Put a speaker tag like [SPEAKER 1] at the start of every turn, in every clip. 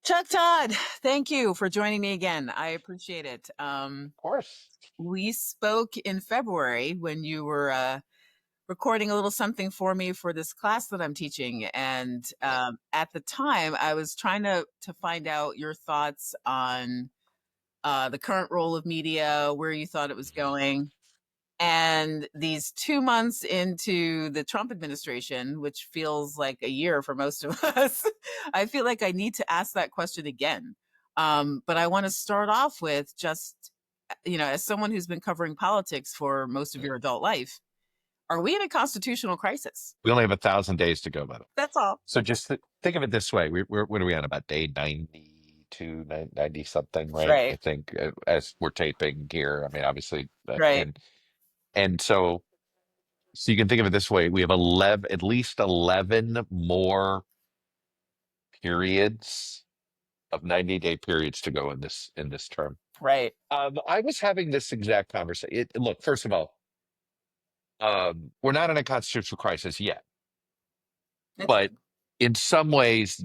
[SPEAKER 1] Chuck Todd, thank you for joining me again. I appreciate it.
[SPEAKER 2] Of course.
[SPEAKER 1] We spoke in February when you were recording a little something for me for this class that I'm teaching. And at the time, I was trying to find out your thoughts on the current role of media, where you thought it was going. And these 2 months into the Trump administration, which feels like a year for most of us, I feel like I need to ask that question again. But I want to start off with just, as someone who's been covering politics for most of your adult life, are we in a constitutional crisis?
[SPEAKER 2] We only have 1,000 days to go, by the way.
[SPEAKER 1] That's all.
[SPEAKER 2] So just think of it this way. What are we on, about day 92, 90 something, right? I
[SPEAKER 1] Right,
[SPEAKER 2] think as we're taping here. I mean, obviously,
[SPEAKER 1] right,
[SPEAKER 2] and so you can think of it this way. We have at least 11 more periods of 90-day periods to go in this term.
[SPEAKER 1] right.
[SPEAKER 2] I was having this exact conversation. Look, first of all, we're not in a constitutional crisis yet.
[SPEAKER 1] It's
[SPEAKER 2] But in some ways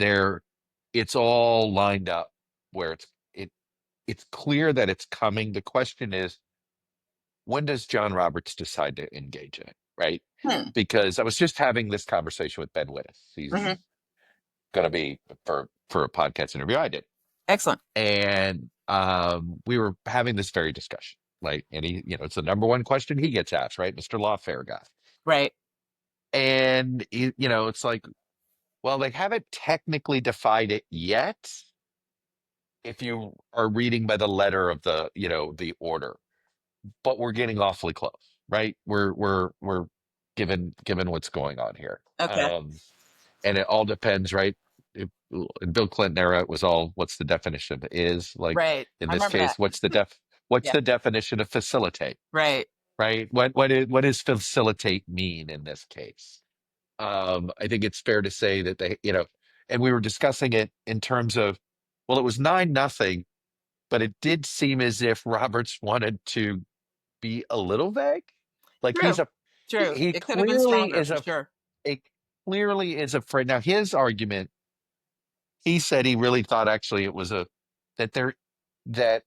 [SPEAKER 2] it's all lined up where it's clear that it's coming. The question is, when does John Roberts decide to engage in it, right?
[SPEAKER 1] hmm,
[SPEAKER 2] Because I was just having this conversation with Ben Wittes. He's
[SPEAKER 1] mhm.
[SPEAKER 2] going to be for a podcast interview I did,
[SPEAKER 1] Excellent.
[SPEAKER 2] and we were having this very discussion, like, and it's the number one question he gets asked, right, Mr. Lawfare guy,
[SPEAKER 1] Right,
[SPEAKER 2] and it's like, well, they haven't technically defined it yet. If you are reading by the letter of the order, but we're getting awfully close, right? We're given what's going on here.
[SPEAKER 1] okay,
[SPEAKER 2] And it all depends, right? In Bill Clinton era, it was all, what's the definition of is, like,
[SPEAKER 1] right.
[SPEAKER 2] in
[SPEAKER 1] I
[SPEAKER 2] this
[SPEAKER 1] remember
[SPEAKER 2] case,
[SPEAKER 1] that.
[SPEAKER 2] what's
[SPEAKER 1] Yeah,
[SPEAKER 2] the definition of facilitate,
[SPEAKER 1] right,
[SPEAKER 2] right? What does facilitate mean in this case? I think it's fair to say that and we were discussing it in terms of, well, it was 9-0, but it did seem as if Roberts wanted to be a little vague. Like
[SPEAKER 1] true, true.
[SPEAKER 2] he
[SPEAKER 1] It could have been stronger for sure.
[SPEAKER 2] it clearly is afraid. Now, his argument, he said he really thought actually it was that there, that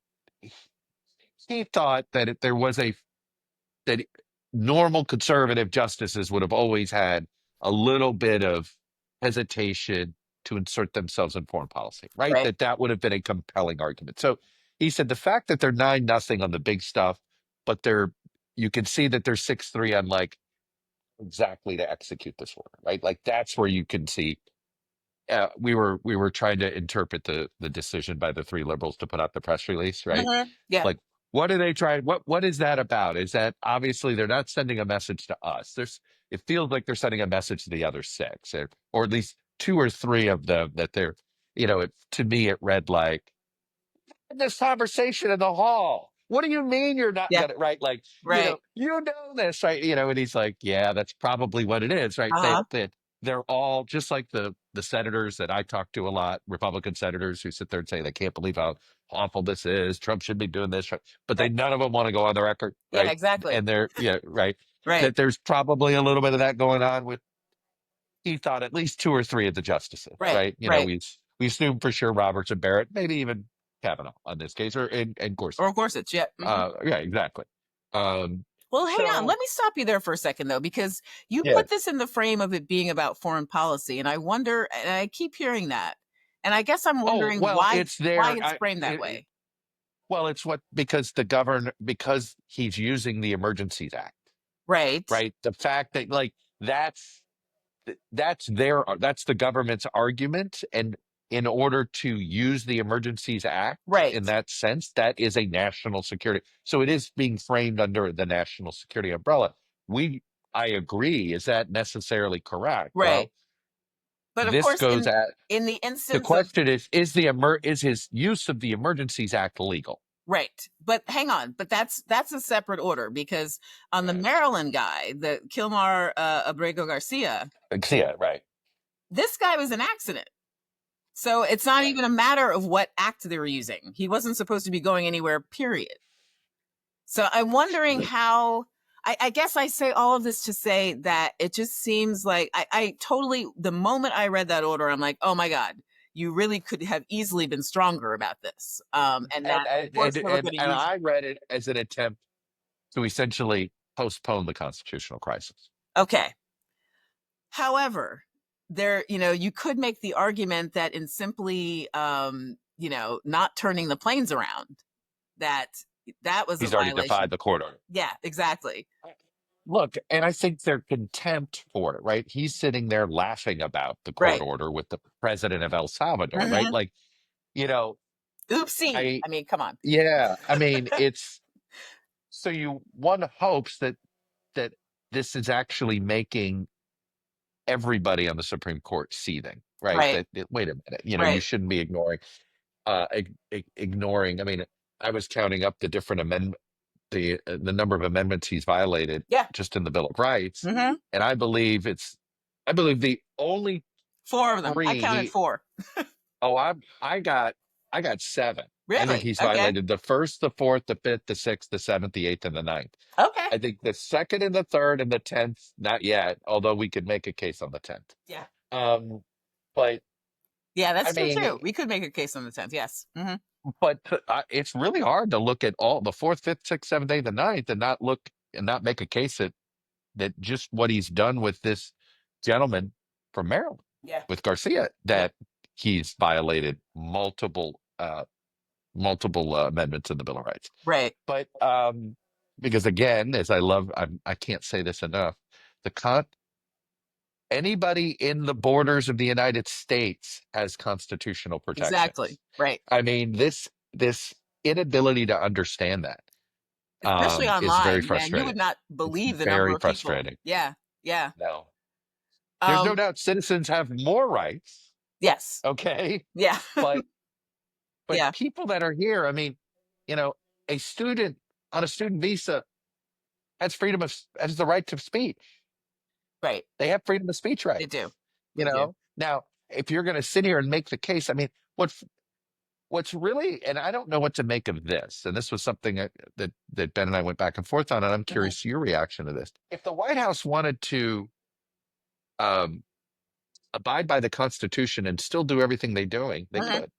[SPEAKER 2] he thought that there was that normal conservative justices would have always had a little bit of hesitation to insert themselves in foreign policy, right?
[SPEAKER 1] Right.
[SPEAKER 2] That would have been a compelling argument. So he said the fact that they're 9-0 on the big stuff, but you can see that they're 6-3 on, like, exactly to execute this order, right? Like, that's where you can see. We were trying to interpret the decision by the three liberals to put out the press release, right?
[SPEAKER 1] Yeah.
[SPEAKER 2] Like, what are they trying? What is that about? Is that obviously they're not sending a message to us? It feels like they're sending a message to the other six, or at least two or three of them that they're, to me, it read like, this conversation in the hall. What do you mean you're not
[SPEAKER 1] Yeah.
[SPEAKER 2] gonna, right? Like,
[SPEAKER 1] Right.
[SPEAKER 2] you know this, right? And he's like, yeah, that's probably what it is, right?
[SPEAKER 1] Uh-huh.
[SPEAKER 2] They're all just like the senators that I talk to a lot, Republican senators who sit there and say they can't believe how awful this is. Trump should be doing this, right? But
[SPEAKER 1] Right.
[SPEAKER 2] none of them want to go on the record,
[SPEAKER 1] Yeah,
[SPEAKER 2] right?
[SPEAKER 1] exactly.
[SPEAKER 2] And they're, yeah, right.
[SPEAKER 1] Right.
[SPEAKER 2] That there's probably a little bit of that going on with, he thought, at least two or three of the justices,
[SPEAKER 1] Right.
[SPEAKER 2] right?
[SPEAKER 1] Right.
[SPEAKER 2] We assume for sure Roberts and Barrett, maybe even Kavanaugh on this case, or and Gorsuch.
[SPEAKER 1] Or of course it's, yeah.
[SPEAKER 2] Yeah, exactly.
[SPEAKER 1] Well, hang on.
[SPEAKER 2] So,
[SPEAKER 1] Let me stop you there for a second, though, because you
[SPEAKER 2] yeah.
[SPEAKER 1] put this in the frame of it being about foreign policy, and I wonder, and I keep hearing that, and I guess I'm
[SPEAKER 2] Oh,
[SPEAKER 1] wondering
[SPEAKER 2] well,
[SPEAKER 1] why
[SPEAKER 2] it's
[SPEAKER 1] why
[SPEAKER 2] there.
[SPEAKER 1] it's framed that way.
[SPEAKER 2] Well, it's because he's using the Emergencies Act,
[SPEAKER 1] Right.
[SPEAKER 2] right? The fact that, like, that's the government's argument, and in order to use the Emergencies Act
[SPEAKER 1] Right.
[SPEAKER 2] in that sense, that is a national security. So it is being framed under the national security umbrella. I agree. Is that necessarily correct?
[SPEAKER 1] Right.
[SPEAKER 2] Well,
[SPEAKER 1] But of
[SPEAKER 2] this
[SPEAKER 1] course,
[SPEAKER 2] goes at
[SPEAKER 1] in the
[SPEAKER 2] the
[SPEAKER 1] instance of
[SPEAKER 2] question is his use of the Emergencies Act legal?
[SPEAKER 1] right. But hang on, but that's a separate order because on the Maryland guy, the Kilmar Abrego Garcia,
[SPEAKER 2] Yeah, right.
[SPEAKER 1] this guy was an accident. So it's not
[SPEAKER 2] Right.
[SPEAKER 1] even a matter of what act they were using. He wasn't supposed to be going anywhere, period. So I'm wondering how, I guess I say all of this to say that it just seems like I totally, the moment I read that order, I'm like, oh my God, you really could have easily been stronger about this. And that,
[SPEAKER 2] and
[SPEAKER 1] of
[SPEAKER 2] and
[SPEAKER 1] course,
[SPEAKER 2] and,
[SPEAKER 1] they were
[SPEAKER 2] and
[SPEAKER 1] going to
[SPEAKER 2] and
[SPEAKER 1] use.
[SPEAKER 2] I read it as an attempt to essentially postpone the constitutional crisis.
[SPEAKER 1] Okay. However, there, you could make the argument that in simply, not turning the planes around, that that was a
[SPEAKER 2] He's already
[SPEAKER 1] violation.
[SPEAKER 2] defied the court order.
[SPEAKER 1] Yeah, exactly.
[SPEAKER 2] Look, and I think their contempt for it, right? He's sitting there laughing about the court
[SPEAKER 1] Right.
[SPEAKER 2] order with the president of El Salvador, right?
[SPEAKER 1] Hmm.
[SPEAKER 2] Like, you know,
[SPEAKER 1] Oopsie.
[SPEAKER 2] I,
[SPEAKER 1] I mean, come on.
[SPEAKER 2] yeah, I mean, it's so one hopes that this is actually making everybody on the Supreme Court seething, right?
[SPEAKER 1] Right.
[SPEAKER 2] That wait a minute, you
[SPEAKER 1] Right.
[SPEAKER 2] shouldn't be ignoring. I mean, I was counting up the different the number of amendments he's violated
[SPEAKER 1] Yeah.
[SPEAKER 2] just in the Bill of Rights,
[SPEAKER 1] Hmm.
[SPEAKER 2] and I believe the only
[SPEAKER 1] Four of them. I
[SPEAKER 2] three
[SPEAKER 1] counted four.
[SPEAKER 2] oh I got seven. I think
[SPEAKER 1] Really?
[SPEAKER 2] he's
[SPEAKER 1] Okay.
[SPEAKER 2] violated the first, the fourth, the fifth, the sixth, the seventh, the eighth, and the ninth.
[SPEAKER 1] Okay.
[SPEAKER 2] I think the second and the third and the 10th, not yet, although we could make a case on the 10th.
[SPEAKER 1] Yeah.
[SPEAKER 2] Um, but
[SPEAKER 1] Yeah,
[SPEAKER 2] I
[SPEAKER 1] that's true
[SPEAKER 2] mean,
[SPEAKER 1] too. We could make a case on the 10th. Yes. Hmm.
[SPEAKER 2] but it's really hard to look at all the fourth, fifth, sixth, seventh, eighth, and ninth and not look and not make a case that just what he's done with this gentleman from Maryland,
[SPEAKER 1] Yeah.
[SPEAKER 2] with Garcia,
[SPEAKER 1] Yeah.
[SPEAKER 2] that he's violated multiple amendments in the Bill of Rights.
[SPEAKER 1] Right.
[SPEAKER 2] But because again, as I can't say this enough, the con anybody in the borders of the United States has constitutional
[SPEAKER 1] Exactly.
[SPEAKER 2] protections.
[SPEAKER 1] Right.
[SPEAKER 2] I mean, this inability to understand that
[SPEAKER 1] Especially
[SPEAKER 2] is very
[SPEAKER 1] online, man. You
[SPEAKER 2] frustrating.
[SPEAKER 1] would not
[SPEAKER 2] It's
[SPEAKER 1] believe the number
[SPEAKER 2] very
[SPEAKER 1] of people.
[SPEAKER 2] frustrating.
[SPEAKER 1] Yeah. Yeah.
[SPEAKER 2] No, there's no
[SPEAKER 1] Um,
[SPEAKER 2] doubt citizens have more rights.
[SPEAKER 1] yes.
[SPEAKER 2] Okay,
[SPEAKER 1] Yeah.
[SPEAKER 2] but
[SPEAKER 1] Yeah.
[SPEAKER 2] people that are here, I mean, you know, a student on a student visa has the right to speech.
[SPEAKER 1] Right.
[SPEAKER 2] They have freedom of speech
[SPEAKER 1] They do.
[SPEAKER 2] rights.
[SPEAKER 1] They do.
[SPEAKER 2] Now if you're going to sit here and make the case, I mean, what's really, and I don't know what to make of this, and this was something that Ben and I went back and forth on, and I'm
[SPEAKER 1] Hmm.
[SPEAKER 2] curious your reaction to this. If the White House wanted to um, abide by the Constitution and still do everything they're doing, they
[SPEAKER 1] Hmm.
[SPEAKER 2] could.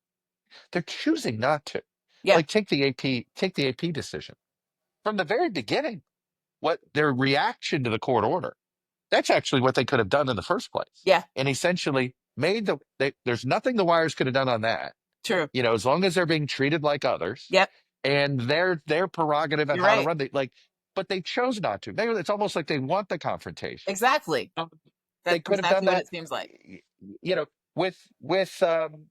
[SPEAKER 2] They're choosing not to.
[SPEAKER 1] Yeah.
[SPEAKER 2] Like take the AP decision from the very beginning. What their reaction to the court order? That's actually what they could have done in the first place,
[SPEAKER 1] Yeah.
[SPEAKER 2] and essentially there's nothing the wires could have done on that.
[SPEAKER 1] True.
[SPEAKER 2] As long as they're being treated like others,
[SPEAKER 1] Yep.
[SPEAKER 2] and their prerogative on
[SPEAKER 1] You're
[SPEAKER 2] how to
[SPEAKER 1] right.
[SPEAKER 2] run but they chose not to. It's almost like they want the confrontation.
[SPEAKER 1] Exactly.
[SPEAKER 2] Um, They
[SPEAKER 1] That's
[SPEAKER 2] could have done
[SPEAKER 1] exactly what
[SPEAKER 2] that,
[SPEAKER 1] it seems like.
[SPEAKER 2] you know, with with um,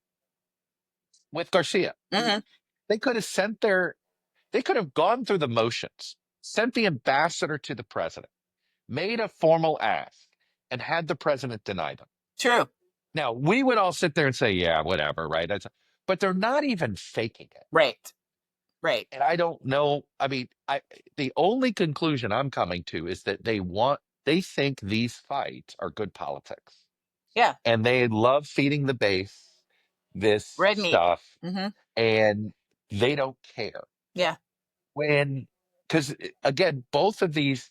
[SPEAKER 2] with Garcia.
[SPEAKER 1] Hmm.
[SPEAKER 2] They could have they could have gone through the motions, sent the ambassador to the president, made a formal ask, and had the president deny them.
[SPEAKER 1] True.
[SPEAKER 2] Now, we would all sit there and say, yeah, whatever, right? But they're not even faking it.
[SPEAKER 1] Right. Right.
[SPEAKER 2] And I don't know. I mean, the only conclusion I'm coming to is that they think these fights are good politics.
[SPEAKER 1] Yeah.
[SPEAKER 2] And they love feeding the base this
[SPEAKER 1] Red meat.
[SPEAKER 2] stuff,
[SPEAKER 1] Hmm.
[SPEAKER 2] and they don't care.
[SPEAKER 1] Yeah.
[SPEAKER 2] When, because again, both of these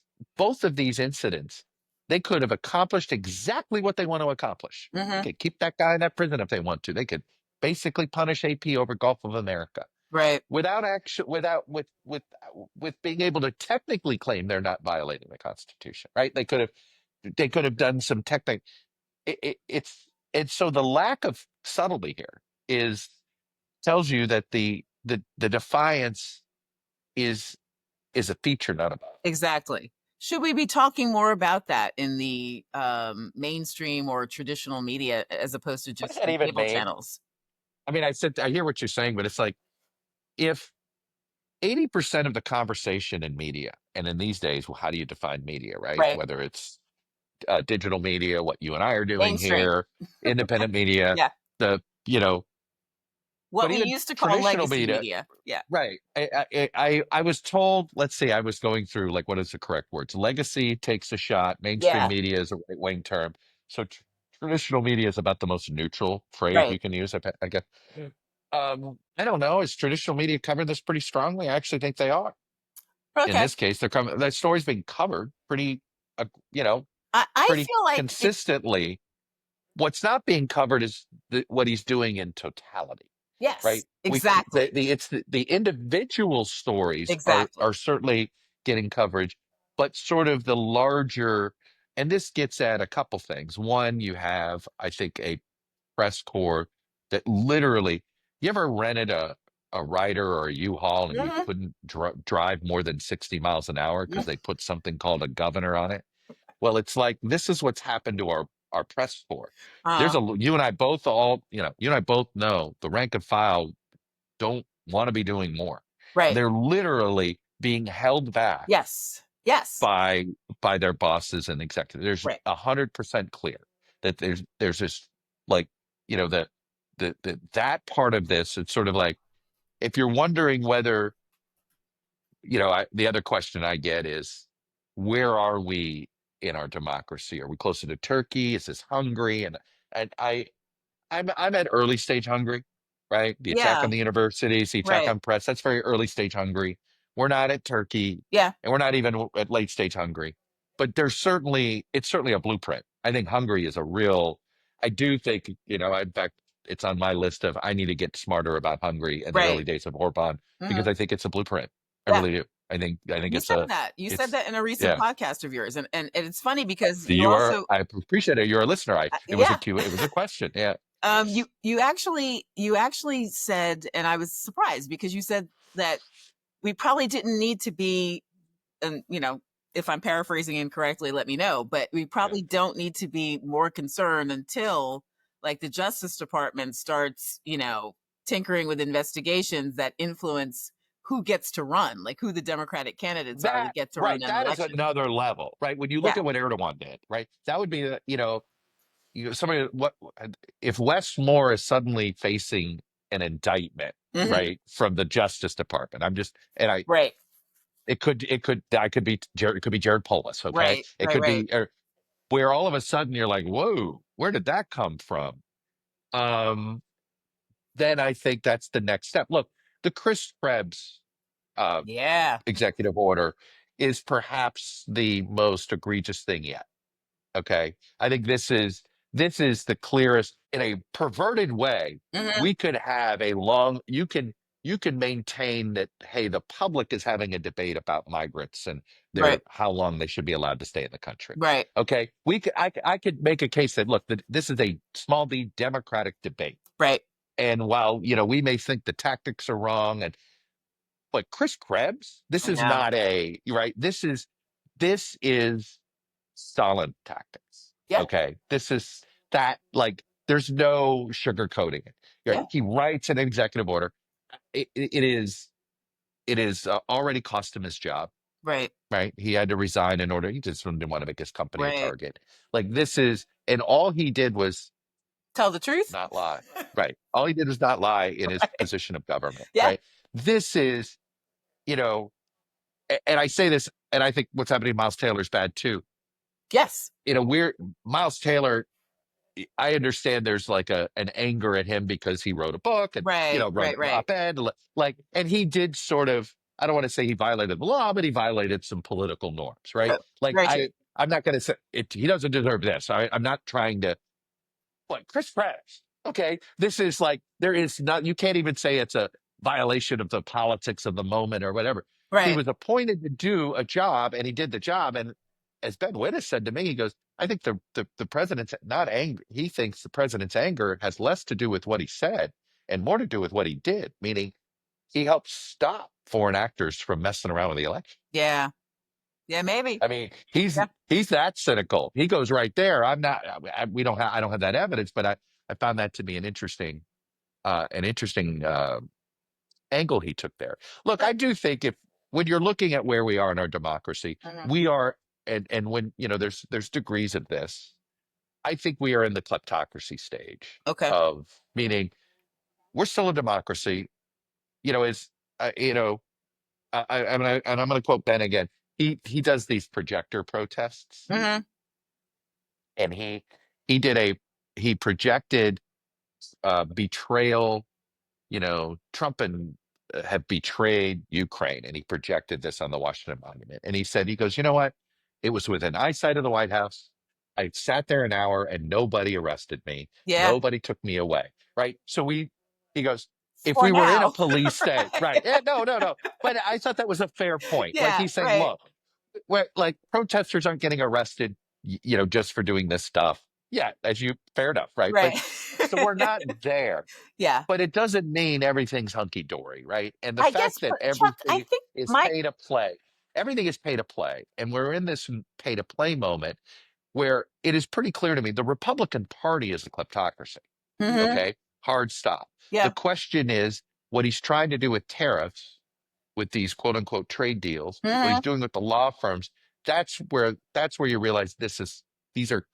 [SPEAKER 2] incidents, they could have accomplished exactly what they want to accomplish.
[SPEAKER 1] Hmm.
[SPEAKER 2] They could keep that guy in that prison if they want to. They could basically punish AP over Gulf of America
[SPEAKER 1] Right.
[SPEAKER 2] without action, with being able to technically claim they're not violating the Constitution. Right? They could have done some technical. It's and so the lack of subtlety here is tells you that the defiance is a feature, not a bug.
[SPEAKER 1] Exactly. Should we be talking more about that in the mainstream or traditional media as opposed to
[SPEAKER 2] What does
[SPEAKER 1] just
[SPEAKER 2] that
[SPEAKER 1] the
[SPEAKER 2] even
[SPEAKER 1] cable
[SPEAKER 2] mean?
[SPEAKER 1] channels?
[SPEAKER 2] I mean, I hear what you're saying, but it's like if 80% of the conversation in media, and in these days, well, how do you define media, right?
[SPEAKER 1] Right.
[SPEAKER 2] Whether it's digital media, what you and I are doing
[SPEAKER 1] Mainstream.
[SPEAKER 2] here, independent media,
[SPEAKER 1] Yeah.
[SPEAKER 2] the you know,
[SPEAKER 1] What
[SPEAKER 2] but
[SPEAKER 1] we
[SPEAKER 2] even
[SPEAKER 1] used to call
[SPEAKER 2] traditional
[SPEAKER 1] legacy
[SPEAKER 2] media,
[SPEAKER 1] media. Yeah.
[SPEAKER 2] right? I was told, let's see, I was going through like what is the correct words? Legacy takes a shot. Mainstream
[SPEAKER 1] Yeah.
[SPEAKER 2] media is a right wing term. So traditional media is about the most neutral phrase
[SPEAKER 1] Right.
[SPEAKER 2] you can use. I guess. I don't know. Is traditional media covering this pretty strongly? I actually think they are. In
[SPEAKER 1] Okay.
[SPEAKER 2] this case, they're coming. That story's being covered pretty, uh, you know,
[SPEAKER 1] I
[SPEAKER 2] pretty
[SPEAKER 1] feel like it.
[SPEAKER 2] consistently. what's not being covered is what he's doing in totality,
[SPEAKER 1] Yes,
[SPEAKER 2] right?
[SPEAKER 1] exactly.
[SPEAKER 2] The individual stories
[SPEAKER 1] Exactly.
[SPEAKER 2] are certainly getting coverage, but sort of the larger, and this gets at a couple things. One, you have, I think, a press corps that literally, you ever rented a Ryder or a U-Haul and you
[SPEAKER 1] Mhm.
[SPEAKER 2] couldn't drive more than 60 miles an hour because they put something called a governor on it? Well, it's like this is what's happened to our press corps.
[SPEAKER 1] Uh,
[SPEAKER 2] You and I both all, you and I both know the rank and file don't want to be doing more.
[SPEAKER 1] right.
[SPEAKER 2] They're literally being held back
[SPEAKER 1] Yes. Yes.
[SPEAKER 2] by by their bosses and executives. There's
[SPEAKER 1] Right.
[SPEAKER 2] 100% clear that there's this, like, that that part of this. It's sort of like, if you're wondering whether, the other question I get is, where are we in our democracy? Are we closer to Turkey? Is this Hungary? And I'm at early stage Hungary, right? The attack
[SPEAKER 1] Yeah.
[SPEAKER 2] on the universities, the attack
[SPEAKER 1] Right.
[SPEAKER 2] on press, that's very early stage Hungary. We're not at Turkey,
[SPEAKER 1] Yeah.
[SPEAKER 2] and we're not even at late stage Hungary. But it's certainly a blueprint. I think Hungary is a real, I do think, in fact, it's on my list of I need to get smarter about Hungary and the
[SPEAKER 1] Right.
[SPEAKER 2] early days of Orban, because
[SPEAKER 1] Mhm.
[SPEAKER 2] I think it's a blueprint. I
[SPEAKER 1] Yeah.
[SPEAKER 2] really do. I think
[SPEAKER 1] You
[SPEAKER 2] it's
[SPEAKER 1] said that. You said
[SPEAKER 2] it's
[SPEAKER 1] that in a recent
[SPEAKER 2] yeah.
[SPEAKER 1] podcast of yours, and it's funny because you also,
[SPEAKER 2] I appreciate it. You're a listener.
[SPEAKER 1] yeah.
[SPEAKER 2] It was a question. Yeah.
[SPEAKER 1] You actually said, and I was surprised because you said that we probably didn't need to be, and if I'm paraphrasing incorrectly, let me know. But we
[SPEAKER 2] Yeah.
[SPEAKER 1] probably don't need to be more concerned until, like, the Justice Department starts, tinkering with investigations that influence who gets to run, like who the Democratic candidates are that get to run
[SPEAKER 2] Right,
[SPEAKER 1] an
[SPEAKER 2] that is
[SPEAKER 1] election.
[SPEAKER 2] another level, right? When you
[SPEAKER 1] Yeah.
[SPEAKER 2] look at what Erdogan did, right? That would be, somebody, what if Wes Moore is suddenly facing an indictment,
[SPEAKER 1] Hmm.
[SPEAKER 2] right, from the Justice Department?
[SPEAKER 1] Right.
[SPEAKER 2] It could be Jared Polis, okay?
[SPEAKER 1] Right.
[SPEAKER 2] It
[SPEAKER 1] Right.
[SPEAKER 2] could
[SPEAKER 1] Right.
[SPEAKER 2] be, where all of a sudden you're like, whoa, where did that come from? Um, then I think that's the next step. Look, the Chris Krebs uh,
[SPEAKER 1] Yeah.
[SPEAKER 2] executive order is perhaps the most egregious thing yet. Okay. I think this is the clearest in a perverted way.
[SPEAKER 1] Hmm.
[SPEAKER 2] We could have a long you can maintain that, hey, the public is having a debate about migrants and
[SPEAKER 1] Right.
[SPEAKER 2] how long they should be allowed to stay in the country.
[SPEAKER 1] Right.
[SPEAKER 2] Okay. I could make a case that, look, that this is a small d democratic debate.
[SPEAKER 1] Right.
[SPEAKER 2] And while, we may think the tactics are wrong, but Chris Krebs, this
[SPEAKER 1] I
[SPEAKER 2] is
[SPEAKER 1] know.
[SPEAKER 2] not a right. This is solid tactics.
[SPEAKER 1] Yeah.
[SPEAKER 2] Okay. This is that, like, there's no sugarcoating it. Right?
[SPEAKER 1] Yeah.
[SPEAKER 2] He writes an executive order. It is already cost him his job.
[SPEAKER 1] Right.
[SPEAKER 2] Right. He had to resign in order. He just didn't want to make his company a
[SPEAKER 1] Right.
[SPEAKER 2] target. Like, and all he did was
[SPEAKER 1] Tell the truth.
[SPEAKER 2] not lie. Right. All he did was not lie in his
[SPEAKER 1] Right.
[SPEAKER 2] position of government.
[SPEAKER 1] Yeah.
[SPEAKER 2] Right. This is, you know, and I say this, and I think what's happening to Miles Taylor is bad too.
[SPEAKER 1] Yes.
[SPEAKER 2] We're Miles Taylor. I understand there's like an anger at him because he wrote a book and,
[SPEAKER 1] Right.
[SPEAKER 2] wrote
[SPEAKER 1] Right.
[SPEAKER 2] an
[SPEAKER 1] Right.
[SPEAKER 2] op-ed, like, and he did sort of, I don't want to say he violated the law, but he violated some political norms, right?
[SPEAKER 1] True.
[SPEAKER 2] Like,
[SPEAKER 1] Very true.
[SPEAKER 2] I'm not going to say it, he doesn't deserve this. I'm not trying to, what, Chris Pratt. Okay. This is like, there is not, you can't even say it's a violation of the politics of the moment or whatever. He
[SPEAKER 1] Right.
[SPEAKER 2] was appointed to do a job and he did the job. And as Ben Wittes said to me, he goes, I think the president's not angry. He thinks the president's anger has less to do with what he said and more to do with what he did, meaning he helped stop foreign actors from messing around with the election.
[SPEAKER 1] Yeah. Yeah. Maybe.
[SPEAKER 2] I mean, he's
[SPEAKER 1] Yeah.
[SPEAKER 2] he's that cynical. He goes right there. I'm not. We don't have. I don't have that evidence, but I found that to be an interesting angle he took there. Look,
[SPEAKER 1] Yeah.
[SPEAKER 2] I do think, if when you're looking at where we are in our democracy,
[SPEAKER 1] Mhm.
[SPEAKER 2] we are, and when there's degrees of this. I think we are in the kleptocracy stage
[SPEAKER 1] Okay.
[SPEAKER 2] of, meaning we're still a democracy. Is and I'm going to quote Ben again. He does these projector protests,
[SPEAKER 1] Hmm.
[SPEAKER 2] and he did he projected betrayal. Trump and have betrayed Ukraine, and he projected this on the Washington Monument. And he said, he goes, you know what? It was within eyesight of the White House. I sat there an hour and nobody arrested me.
[SPEAKER 1] Yeah.
[SPEAKER 2] Nobody took me away. Right. So he goes, if
[SPEAKER 1] For
[SPEAKER 2] we were in a
[SPEAKER 1] now.
[SPEAKER 2] police state, right.
[SPEAKER 1] Right.
[SPEAKER 2] No, no, no. But I thought that was a fair point. Like
[SPEAKER 1] Yeah,
[SPEAKER 2] he's saying,
[SPEAKER 1] right.
[SPEAKER 2] look, where like protesters aren't getting arrested, just for doing this stuff. Yeah, fair enough, right? But
[SPEAKER 1] Right.
[SPEAKER 2] so we're not there,
[SPEAKER 1] Yeah.
[SPEAKER 2] but it doesn't mean everything's hunky dory, right? And the
[SPEAKER 1] I guess,
[SPEAKER 2] fact that
[SPEAKER 1] but Chuck, I
[SPEAKER 2] everything
[SPEAKER 1] think
[SPEAKER 2] is
[SPEAKER 1] my
[SPEAKER 2] pay to play, everything is pay to play, and we're in this pay to play moment where it is pretty clear to me the Republican Party is a kleptocracy.
[SPEAKER 1] Mhm.
[SPEAKER 2] Okay, hard stop. The
[SPEAKER 1] Yeah.
[SPEAKER 2] question is what he's trying to do with tariffs, with these quote unquote trade deals, what he's
[SPEAKER 1] Mhm.
[SPEAKER 2] doing with the law firms. That's where you realize these are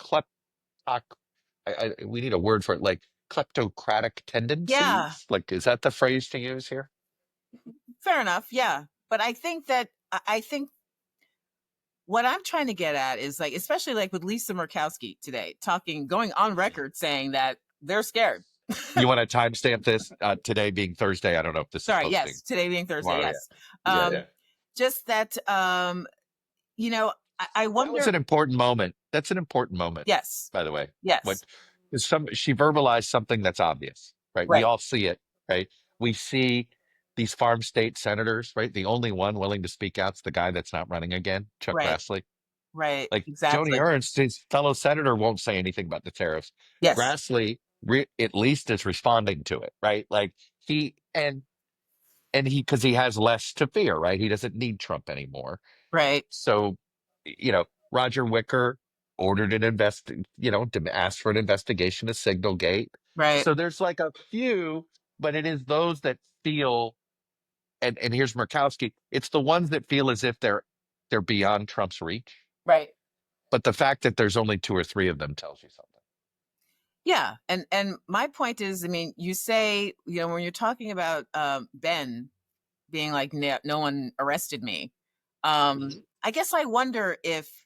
[SPEAKER 2] we need a word for it, like kleptocratic
[SPEAKER 1] Yeah.
[SPEAKER 2] tendencies. Like, is that the phrase to use here?
[SPEAKER 1] Fair enough. Yeah. But I think that I think what I'm trying to get at is like, especially like with Lisa Murkowski today, going on record saying that they're scared.
[SPEAKER 2] You want to timestamp this today being Thursday? I don't know if this is
[SPEAKER 1] Sorry,
[SPEAKER 2] posting
[SPEAKER 1] yes, today being Thursday,
[SPEAKER 2] tomorrow.
[SPEAKER 1] yes.
[SPEAKER 2] Yeah, yeah, yeah.
[SPEAKER 1] Just that you know, I
[SPEAKER 2] That was
[SPEAKER 1] wonder.
[SPEAKER 2] an important moment. That's an important moment,
[SPEAKER 1] Yes,
[SPEAKER 2] by the way. What
[SPEAKER 1] yes,
[SPEAKER 2] she verbalized something that's obvious, right? We
[SPEAKER 1] right,
[SPEAKER 2] all see it, right? We see these farm state senators, right? The only one willing to speak out's the guy that's not running again, Chuck
[SPEAKER 1] right,
[SPEAKER 2] Grassley.
[SPEAKER 1] right,
[SPEAKER 2] Like Joni
[SPEAKER 1] exactly.
[SPEAKER 2] Ernst, his fellow senator, won't say anything about the tariffs.
[SPEAKER 1] Yes,
[SPEAKER 2] Grassley at least is responding to it, right? Like he because he has less to fear, right? He doesn't need Trump anymore.
[SPEAKER 1] right,
[SPEAKER 2] So, Roger Wicker ordered an to ask for an investigation of Signalgate.
[SPEAKER 1] right,
[SPEAKER 2] So there's like a few, but it is those that feel, and here's Murkowski. It's the ones that feel as if they're beyond Trump's reach.
[SPEAKER 1] right.
[SPEAKER 2] But the fact that there's only two or three of them tells you something.
[SPEAKER 1] Yeah, and my point is, I mean, you say, when you're talking about Ben being like, no one arrested me.
[SPEAKER 2] Mhm.
[SPEAKER 1] I guess I wonder if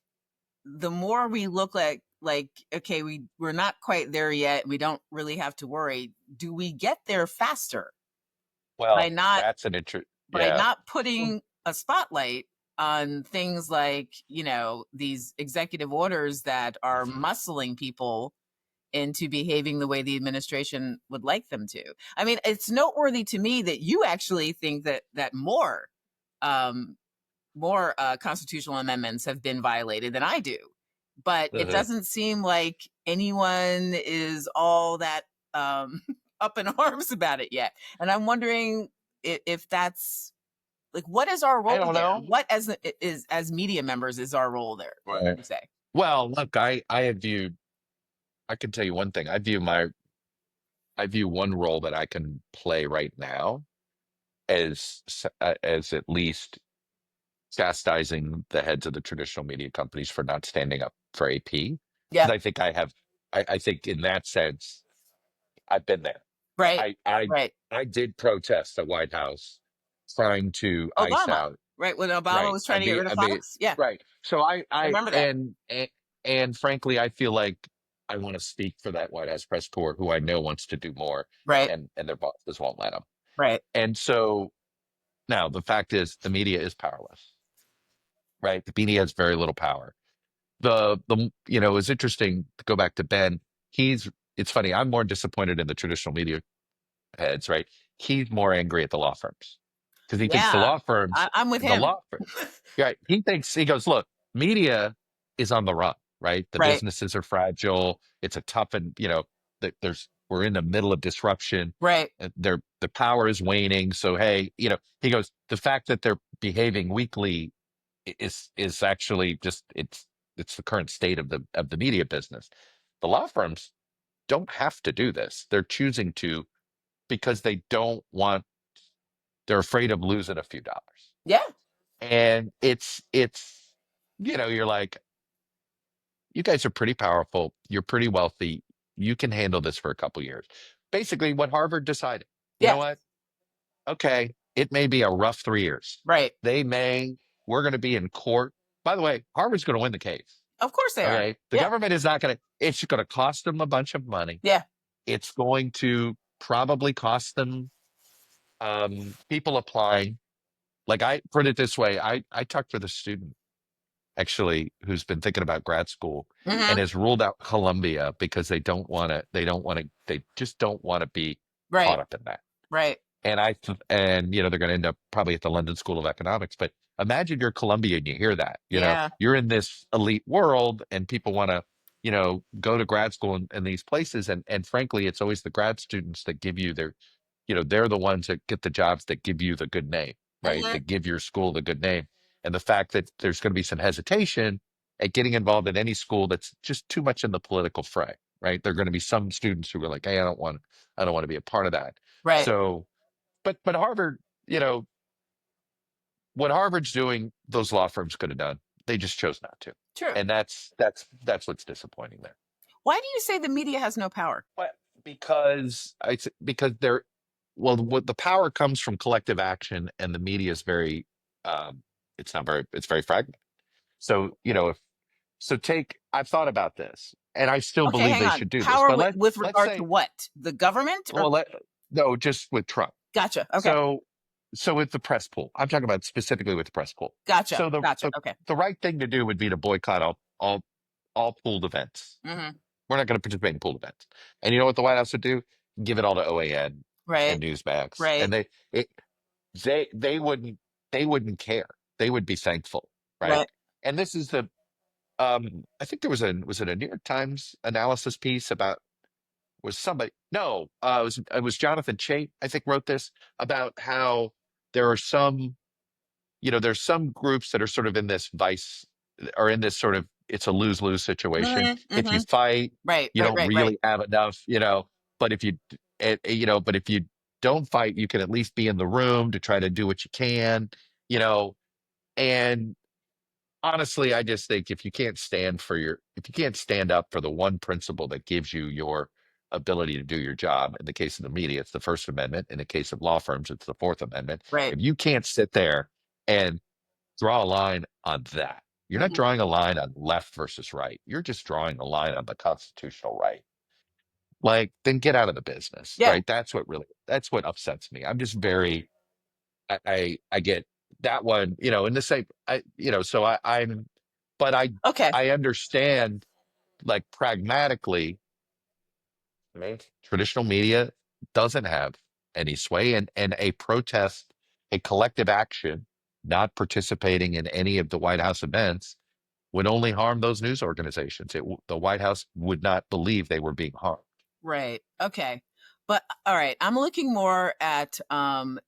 [SPEAKER 1] the more we look like okay, we're not quite there yet. We don't really have to worry. Do we get there faster by
[SPEAKER 2] Well,
[SPEAKER 1] not
[SPEAKER 2] that's an interest.
[SPEAKER 1] by
[SPEAKER 2] Yeah.
[SPEAKER 1] not putting a spotlight on things like, these executive orders that are
[SPEAKER 2] Mhm.
[SPEAKER 1] muscling people into behaving the way the administration would like them to? I mean, it's noteworthy to me that you actually think that um, more constitutional amendments have been violated than I do. But it
[SPEAKER 2] Uh-huh.
[SPEAKER 1] doesn't seem like anyone is all that um, up in arms about it yet. And I'm wondering if that's like, what is our
[SPEAKER 2] I
[SPEAKER 1] role
[SPEAKER 2] don't
[SPEAKER 1] there?
[SPEAKER 2] know.
[SPEAKER 1] What as media members is our role there?
[SPEAKER 2] Right.
[SPEAKER 1] You say,
[SPEAKER 2] Well, look, I have viewed. I can tell you one thing. I view one role that I can play right now as at least chastising the heads of the traditional media companies for not standing up for AP.
[SPEAKER 1] yeah,
[SPEAKER 2] Because I think I have. I think in that sense, I've been there.
[SPEAKER 1] right,
[SPEAKER 2] I I
[SPEAKER 1] right.
[SPEAKER 2] I did protest the White House trying to ice
[SPEAKER 1] Obama,
[SPEAKER 2] out.
[SPEAKER 1] right, when Obama
[SPEAKER 2] Right.
[SPEAKER 1] was trying to get rid of Fox, yeah,
[SPEAKER 2] Right. So
[SPEAKER 1] I
[SPEAKER 2] I
[SPEAKER 1] remember that.
[SPEAKER 2] and frankly, I feel like I want to speak for that White House press corps, who I know wants to do more,
[SPEAKER 1] Right,
[SPEAKER 2] and their bosses won't let them.
[SPEAKER 1] right,
[SPEAKER 2] And so now the fact is, the media is powerless. Right. The media has very little power. It's interesting to go back to Ben. It's funny. I'm more disappointed in the traditional media heads. Right. He's more angry at the law firms because he thinks the
[SPEAKER 1] yeah,
[SPEAKER 2] law firms,
[SPEAKER 1] I'm with
[SPEAKER 2] the
[SPEAKER 1] him.
[SPEAKER 2] law right. He goes, look, media is on the run, right? The
[SPEAKER 1] Right,
[SPEAKER 2] businesses are fragile. It's a tough and, we're in the middle of disruption.
[SPEAKER 1] right,
[SPEAKER 2] The power is waning. So, hey, he goes, the fact that they're behaving weakly is actually just, it's the current state of the media business. The law firms don't have to do this. They're choosing to because they're afraid of losing a few dollars.
[SPEAKER 1] yeah,
[SPEAKER 2] And you're like, you guys are pretty powerful. You're pretty wealthy. You can handle this for a couple years. Basically, what Harvard decided. You know
[SPEAKER 1] yes,
[SPEAKER 2] what? Okay, it may be a rough 3 years.
[SPEAKER 1] right.
[SPEAKER 2] We're going to be in court. By the way, Harvard's going to win the case.
[SPEAKER 1] Of course they are.
[SPEAKER 2] Okay. The
[SPEAKER 1] Yeah,
[SPEAKER 2] government is not going to, it's going to cost them a bunch of money.
[SPEAKER 1] yeah,
[SPEAKER 2] It's going to probably cost them people applying. Like I put it this way, I talked with a student actually who's been thinking about grad school and
[SPEAKER 1] Hmm.
[SPEAKER 2] has ruled out Columbia because they just don't want to be
[SPEAKER 1] Right.
[SPEAKER 2] caught up in that.
[SPEAKER 1] Right.
[SPEAKER 2] And they're going to end up probably at the London School of Economics. But imagine you're Columbia and you hear that,
[SPEAKER 1] Yeah.
[SPEAKER 2] you're in this elite world and people want to, go to grad school in these places. And frankly, it's always the grad students that give you they're the ones that get the jobs that give you the good name, right?
[SPEAKER 1] Hmm.
[SPEAKER 2] That give your school the good name. And the fact that there's going to be some hesitation at getting involved in any school that's just too much in the political fray, right? There are going to be some students who are like, hey, I don't want to be a part of that.
[SPEAKER 1] Right.
[SPEAKER 2] So, but Harvard, you know, what Harvard's doing, those law firms could have done. They just chose not to.
[SPEAKER 1] True.
[SPEAKER 2] And that's what's disappointing there.
[SPEAKER 1] Why do you say the media has no power?
[SPEAKER 2] But because they're well, what the power comes from collective action, and the media is very it's very fragmented. So, if so take I've thought about this and I still
[SPEAKER 1] Okay,
[SPEAKER 2] believe
[SPEAKER 1] hang
[SPEAKER 2] they
[SPEAKER 1] on.
[SPEAKER 2] should do this.
[SPEAKER 1] Power
[SPEAKER 2] But
[SPEAKER 1] with,
[SPEAKER 2] let's
[SPEAKER 1] regard to
[SPEAKER 2] say,
[SPEAKER 1] what? The government or
[SPEAKER 2] well, no, just with Trump.
[SPEAKER 1] gotcha. Okay.
[SPEAKER 2] So with the press pool, I'm talking about specifically with the press pool.
[SPEAKER 1] Gotcha.
[SPEAKER 2] So
[SPEAKER 1] Gotcha. Okay.
[SPEAKER 2] the right thing to do would be to boycott all pooled events.
[SPEAKER 1] Hmm.
[SPEAKER 2] We're not going to participate in pooled events. And you know what the White House would do? Give it all to OAN
[SPEAKER 1] Right.
[SPEAKER 2] and Newsmax,
[SPEAKER 1] Right.
[SPEAKER 2] and it, they wouldn't care. They would be thankful, right?
[SPEAKER 1] Right.
[SPEAKER 2] And this is the I think there was it a New York Times analysis piece about was somebody no it was Jonathan Chait I think wrote this about how there are some there's some groups that are sort of in this vice or in this sort of it's a lose-lose situation.
[SPEAKER 1] Hmm.
[SPEAKER 2] If you
[SPEAKER 1] Hmm.
[SPEAKER 2] fight,
[SPEAKER 1] Right.
[SPEAKER 2] you
[SPEAKER 1] Right.
[SPEAKER 2] don't
[SPEAKER 1] Right. Right.
[SPEAKER 2] really have enough, but if you but if you don't fight, you can at least be in the room to try to do what you can, you know, and honestly, I just think if you can't stand up for the one principle that gives you your ability to do your job, in the case of the media, it's the First Amendment. In the case of law firms, it's the Fourth Amendment.
[SPEAKER 1] Right.
[SPEAKER 2] If you can't sit there and draw a line on that, you're not
[SPEAKER 1] Hmm.
[SPEAKER 2] drawing a line on left versus right. You're just drawing a line on the constitutional right. Like, then get out of the business,
[SPEAKER 1] Yeah.
[SPEAKER 2] right? That's what upsets me. I'm just very I get that one, in the same so but
[SPEAKER 1] Okay.
[SPEAKER 2] I understand like pragmatically, right? Traditional media doesn't have any sway and a protest, a collective action, not participating in any of the White House events would only harm those news organizations. The White House would not believe they were being harmed.
[SPEAKER 1] Right. Okay. But all right, I'm looking more at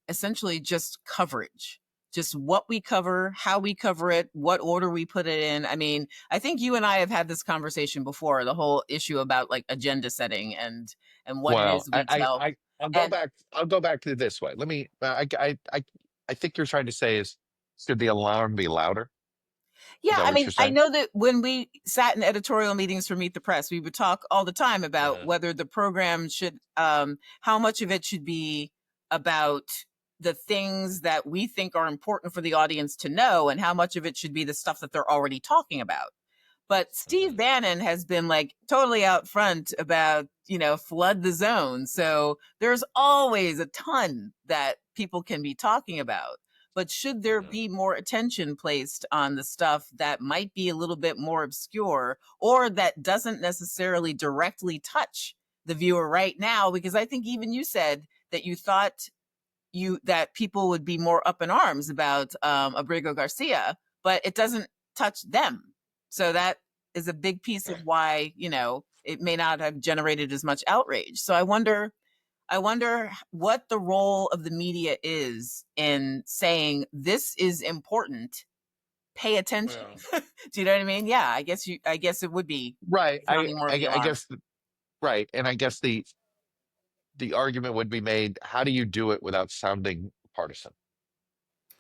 [SPEAKER 1] essentially just coverage. Just what we cover, how we cover it, what order we put it in. I mean, I think you and I have had this conversation before, the whole issue about like agenda setting and what it
[SPEAKER 2] Well,
[SPEAKER 1] is we tell. And
[SPEAKER 2] I'll go back to it this way. Let me, I think you're trying to say is, should the alarm be louder? Is
[SPEAKER 1] yeah,
[SPEAKER 2] that
[SPEAKER 1] I
[SPEAKER 2] what
[SPEAKER 1] mean,
[SPEAKER 2] you're
[SPEAKER 1] I
[SPEAKER 2] saying?
[SPEAKER 1] know that when we sat in editorial meetings for Meet the Press, we would talk all the time about
[SPEAKER 2] Uh-huh.
[SPEAKER 1] whether the program should, how much of it should be about the things that we think are important for the audience to know, and how much of it should be the stuff that they're already talking about. But Steve
[SPEAKER 2] Mhm.
[SPEAKER 1] Bannon has been like totally out front about, flood the zone. So there's always a ton that people can be talking about. But should there
[SPEAKER 2] Mhm.
[SPEAKER 1] be more attention placed on the stuff that might be a little bit more obscure or that doesn't necessarily directly touch the viewer right now? Because I think even you said that you thought that people would be more up in arms about Abrigo Garcia, but it doesn't touch them. So that is a big piece of why it may not have generated as much outrage. So I wonder what the role of the media is in saying this is important. Pay attention.
[SPEAKER 2] Well,
[SPEAKER 1] Do you know what I mean? Yeah, I guess it would be
[SPEAKER 2] right.
[SPEAKER 1] sounding more of the
[SPEAKER 2] I
[SPEAKER 1] alarm.
[SPEAKER 2] guess, right. And I guess the argument would be made, how do you do it without sounding partisan,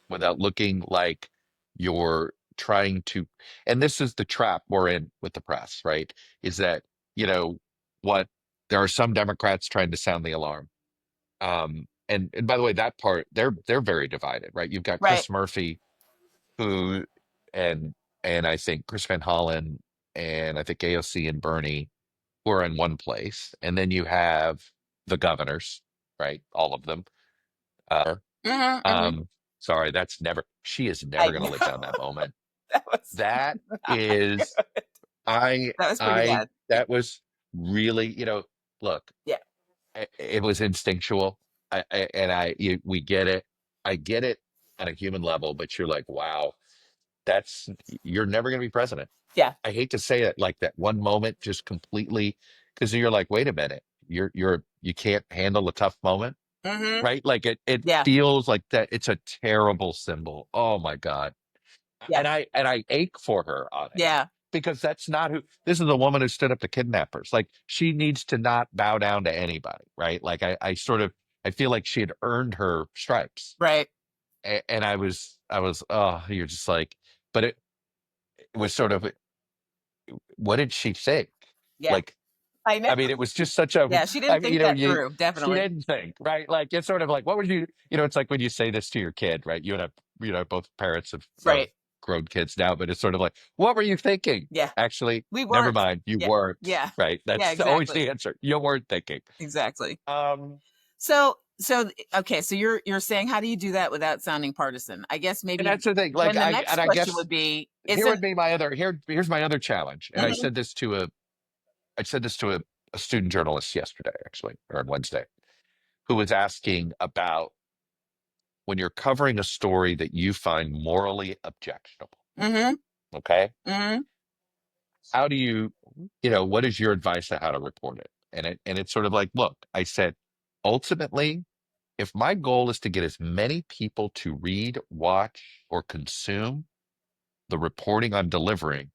[SPEAKER 2] without looking like you're trying to, and this is the trap we're in with the press, right? Is that, you know, what there are some Democrats trying to sound the alarm. And by the way, that part they're very divided, right? You've got
[SPEAKER 1] Right.
[SPEAKER 2] Chris Murphy, who and and I think Chris Van Hollen and I think AOC and Bernie who are in one place, and then you have the governors, right? All of them. Uh,
[SPEAKER 1] Hmm. Hmm.
[SPEAKER 2] um, sorry, that's never. She is never
[SPEAKER 1] I
[SPEAKER 2] going to live down that moment.
[SPEAKER 1] That was
[SPEAKER 2] That
[SPEAKER 1] not
[SPEAKER 2] is,
[SPEAKER 1] good. That was pretty bad.
[SPEAKER 2] that was really, look,
[SPEAKER 1] Yeah.
[SPEAKER 2] it was instinctual. We get it. I get it on a human level, but you're like, wow, that's, you're never going to be president.
[SPEAKER 1] Yeah.
[SPEAKER 2] I hate to say it, like that one moment just completely, because you're like, wait a minute, you can't handle a tough moment,
[SPEAKER 1] Hmm.
[SPEAKER 2] right? Like it
[SPEAKER 1] Yeah.
[SPEAKER 2] feels like that. It's a terrible symbol. Oh my God.
[SPEAKER 1] Yeah.
[SPEAKER 2] And I ache for her on it
[SPEAKER 1] Yeah.
[SPEAKER 2] because that's not who, this is a woman who stood up to kidnappers. Like she needs to not bow down to anybody, right? Like I sort of, I feel like she had earned her stripes.
[SPEAKER 1] Right.
[SPEAKER 2] And oh, you're just like, but it was sort of, what did she think?
[SPEAKER 1] Yeah.
[SPEAKER 2] Like,
[SPEAKER 1] I know.
[SPEAKER 2] I mean, it was just such a,
[SPEAKER 1] Yeah. She
[SPEAKER 2] I
[SPEAKER 1] didn't
[SPEAKER 2] mean,
[SPEAKER 1] think that
[SPEAKER 2] you,
[SPEAKER 1] through.
[SPEAKER 2] she
[SPEAKER 1] Definitely.
[SPEAKER 2] didn't think, right? Like, it's sort of like, what would it's like when you say this to your kid, right? You and I, both parents of
[SPEAKER 1] Right.
[SPEAKER 2] grown kids now, but it's sort of like, what were you thinking?
[SPEAKER 1] Yeah.
[SPEAKER 2] Actually,
[SPEAKER 1] We
[SPEAKER 2] never
[SPEAKER 1] weren't.
[SPEAKER 2] mind. You
[SPEAKER 1] Yeah.
[SPEAKER 2] weren't,
[SPEAKER 1] Yeah.
[SPEAKER 2] right?
[SPEAKER 1] Yeah.
[SPEAKER 2] That's always
[SPEAKER 1] Exactly.
[SPEAKER 2] the answer. You weren't thinking.
[SPEAKER 1] Exactly.
[SPEAKER 2] Um,
[SPEAKER 1] So okay, so you're saying how do you do that without sounding partisan? I guess
[SPEAKER 2] and
[SPEAKER 1] maybe
[SPEAKER 2] that's the thing. Like,
[SPEAKER 1] then the next
[SPEAKER 2] I
[SPEAKER 1] question
[SPEAKER 2] guess
[SPEAKER 1] would be
[SPEAKER 2] here
[SPEAKER 1] isn't
[SPEAKER 2] would be my other, here's my other challenge. And
[SPEAKER 1] Mhm.
[SPEAKER 2] I said this to a student journalist yesterday, actually, or on Wednesday, who was asking about when you're covering a story that you find morally objectionable.
[SPEAKER 1] Mhm.
[SPEAKER 2] Okay.
[SPEAKER 1] Mhm.
[SPEAKER 2] How do what is your advice on how to report it? And it's sort of like, look, I said, ultimately, if my goal is to get as many people to read, watch, or consume the reporting I'm delivering,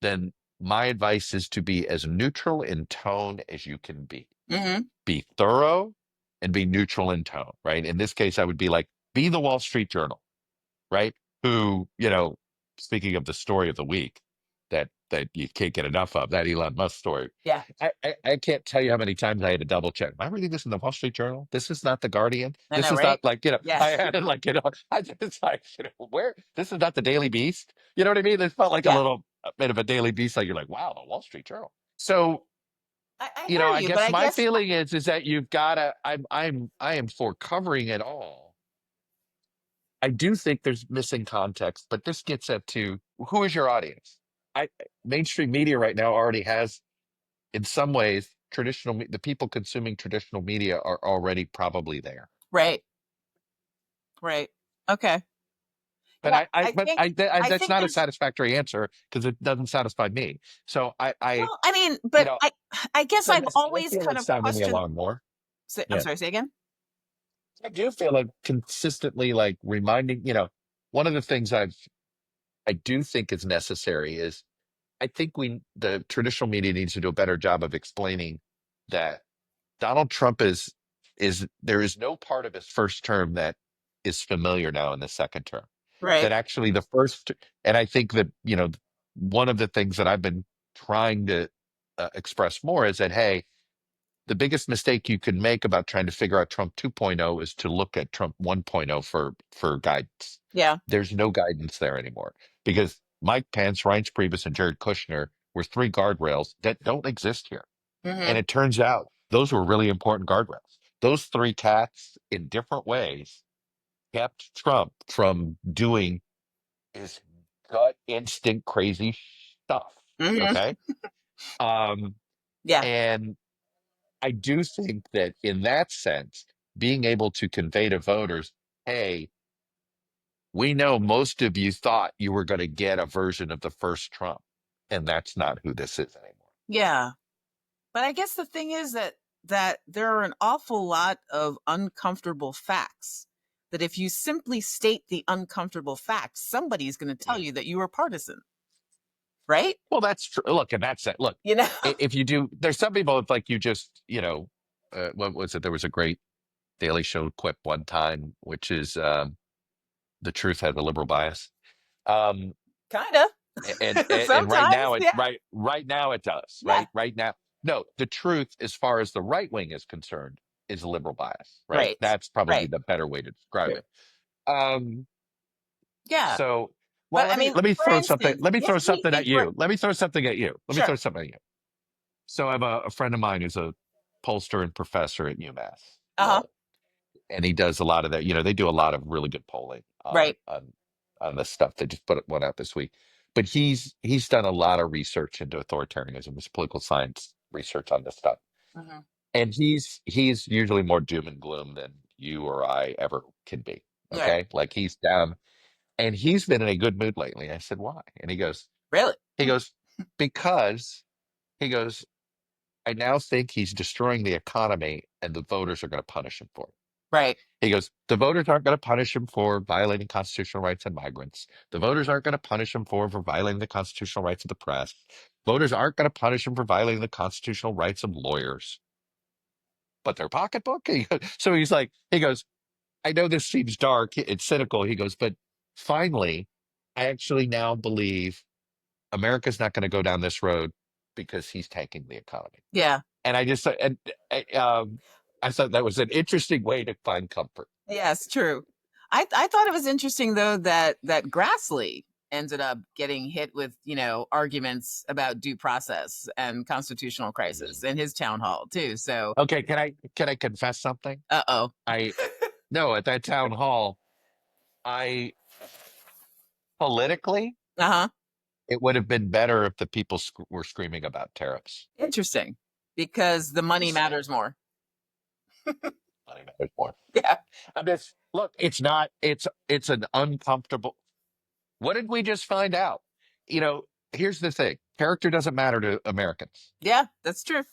[SPEAKER 2] then my advice is to be as neutral in tone as you can be.
[SPEAKER 1] Mhm.
[SPEAKER 2] Be thorough and be neutral in tone, right? In this case, I would be like, be the Wall Street Journal, right? Who, speaking of the story of the week that you can't get enough of, that Elon Musk story.
[SPEAKER 1] Yeah.
[SPEAKER 2] I can't tell you how many times I had to double check. Am I reading this in the Wall Street Journal? This is not the Guardian.
[SPEAKER 1] I
[SPEAKER 2] This
[SPEAKER 1] know,
[SPEAKER 2] is
[SPEAKER 1] right?
[SPEAKER 2] not like,
[SPEAKER 1] Yeah.
[SPEAKER 2] I had it like, I just like, where this is not the Daily Beast. You know what I mean? This felt like
[SPEAKER 1] Yeah.
[SPEAKER 2] a bit of a Daily Beast. Like you're like, wow, the Wall Street Journal. So,
[SPEAKER 1] I hear
[SPEAKER 2] I
[SPEAKER 1] you, but
[SPEAKER 2] guess
[SPEAKER 1] I
[SPEAKER 2] my
[SPEAKER 1] guess
[SPEAKER 2] feeling is that you've gotta, I am for covering it all. I do think there's missing context, but this gets at to who is your audience? I Mainstream media right now already has, in some ways, the people consuming traditional media are already probably there.
[SPEAKER 1] right. Right. Okay.
[SPEAKER 2] But
[SPEAKER 1] Yeah, I think I
[SPEAKER 2] that's
[SPEAKER 1] think
[SPEAKER 2] not a
[SPEAKER 1] there's
[SPEAKER 2] satisfactory answer because it doesn't satisfy me. So
[SPEAKER 1] well, I mean,
[SPEAKER 2] you
[SPEAKER 1] but
[SPEAKER 2] know,
[SPEAKER 1] I guess I've
[SPEAKER 2] I
[SPEAKER 1] always
[SPEAKER 2] feel
[SPEAKER 1] kind
[SPEAKER 2] like
[SPEAKER 1] of
[SPEAKER 2] sounding the
[SPEAKER 1] questioned
[SPEAKER 2] alarm more.
[SPEAKER 1] I'm
[SPEAKER 2] Yeah,
[SPEAKER 1] sorry, say again?
[SPEAKER 2] I do feel like consistently like reminding. One of the things I do think is necessary is I think the traditional media needs to do a better job of explaining that Donald Trump there is no part of his first term that is familiar now in the second term.
[SPEAKER 1] Right.
[SPEAKER 2] That actually and I think that, one of the things that I've been trying to express more is that, hey, the biggest mistake you can make about trying to figure out Trump 2.0 is to look at Trump 1.0 for guidance.
[SPEAKER 1] Yeah.
[SPEAKER 2] There's no guidance there anymore because Mike Pence, Reince Priebus, and Jared Kushner were three guardrails that don't exist here. And
[SPEAKER 1] Mhm.
[SPEAKER 2] it turns out those were really important guardrails. Those three cats, in different ways, kept Trump from doing his gut instinct crazy stuff.
[SPEAKER 1] Mhm.
[SPEAKER 2] Okay. Um,
[SPEAKER 1] Yeah.
[SPEAKER 2] and I do think that in that sense, being able to convey to voters, hey, we know most of you thought you were going to get a version of the first Trump, and that's not who this is anymore.
[SPEAKER 1] Yeah. But I guess the thing is that there are an awful lot of uncomfortable facts that if you simply state the uncomfortable facts, somebody's going to tell
[SPEAKER 2] Yeah.
[SPEAKER 1] you that you were partisan, right?
[SPEAKER 2] Well, that's true. Look, and that's it. Look,
[SPEAKER 1] You know?
[SPEAKER 2] if you do, there's some people, it's like you just, what was it? There was a great Daily Show quip one time, which is the truth has a liberal bias. Um,
[SPEAKER 1] Kind of.
[SPEAKER 2] and right
[SPEAKER 1] Sometimes,
[SPEAKER 2] now
[SPEAKER 1] yeah.
[SPEAKER 2] right now it does.
[SPEAKER 1] Yeah.
[SPEAKER 2] Right now, no, the truth as far as the right wing is concerned is a liberal bias. Right,
[SPEAKER 1] Right.
[SPEAKER 2] that's probably
[SPEAKER 1] Right.
[SPEAKER 2] the better way to describe
[SPEAKER 1] True.
[SPEAKER 2] it. Um,
[SPEAKER 1] Yeah.
[SPEAKER 2] so, well,
[SPEAKER 1] But I mean,
[SPEAKER 2] let me
[SPEAKER 1] for
[SPEAKER 2] throw something.
[SPEAKER 1] instance,
[SPEAKER 2] Let me throw something at
[SPEAKER 1] for
[SPEAKER 2] you. Let me throw something at you. Let me
[SPEAKER 1] sure.
[SPEAKER 2] throw something at you. So I have a friend of mine who's a pollster and professor at UMass,
[SPEAKER 1] Uh-huh.
[SPEAKER 2] and he does a lot of that. They do a lot of really good polling
[SPEAKER 1] Right.
[SPEAKER 2] on this stuff. They just put one out this week, but he's done a lot of research into authoritarianism, his political science research on this stuff,
[SPEAKER 1] Mhm.
[SPEAKER 2] and he's usually more doom and gloom than you or I ever can be.
[SPEAKER 1] Right.
[SPEAKER 2] Okay, like he's down, and he's been in a good mood lately. I said, why? And
[SPEAKER 1] Really?
[SPEAKER 2] he goes, because he goes, I now think he's destroying the economy, and the voters are going to punish him for it.
[SPEAKER 1] Right.
[SPEAKER 2] He goes, the voters aren't going to punish him for violating constitutional rights and migrants. The voters aren't going to punish him for violating the constitutional rights of the press. Voters aren't going to punish him for violating the constitutional rights of lawyers. But their pocketbook? So he's like, he goes, I know this seems dark, it's cynical. He goes, but finally, I actually now believe America's not going to go down this road because he's tanking the economy.
[SPEAKER 1] Yeah.
[SPEAKER 2] And I thought that was an interesting way to find comfort.
[SPEAKER 1] Yes, true. I thought it was interesting though that Grassley ended up getting hit with, arguments about due process and constitutional crisis in his town hall too. So,
[SPEAKER 2] Okay, can I confess something?
[SPEAKER 1] uh-oh.
[SPEAKER 2] I No, at that town hall, I politically,
[SPEAKER 1] Uh-huh.
[SPEAKER 2] it would have been better if the people were screaming about tariffs.
[SPEAKER 1] Interesting. Because the money matters more.
[SPEAKER 2] Money matters more.
[SPEAKER 1] Yeah.
[SPEAKER 2] I'm just look. It's not. It's an uncomfortable. What did we just find out? Here's the thing: character doesn't matter to Americans.
[SPEAKER 1] Yeah, that's true.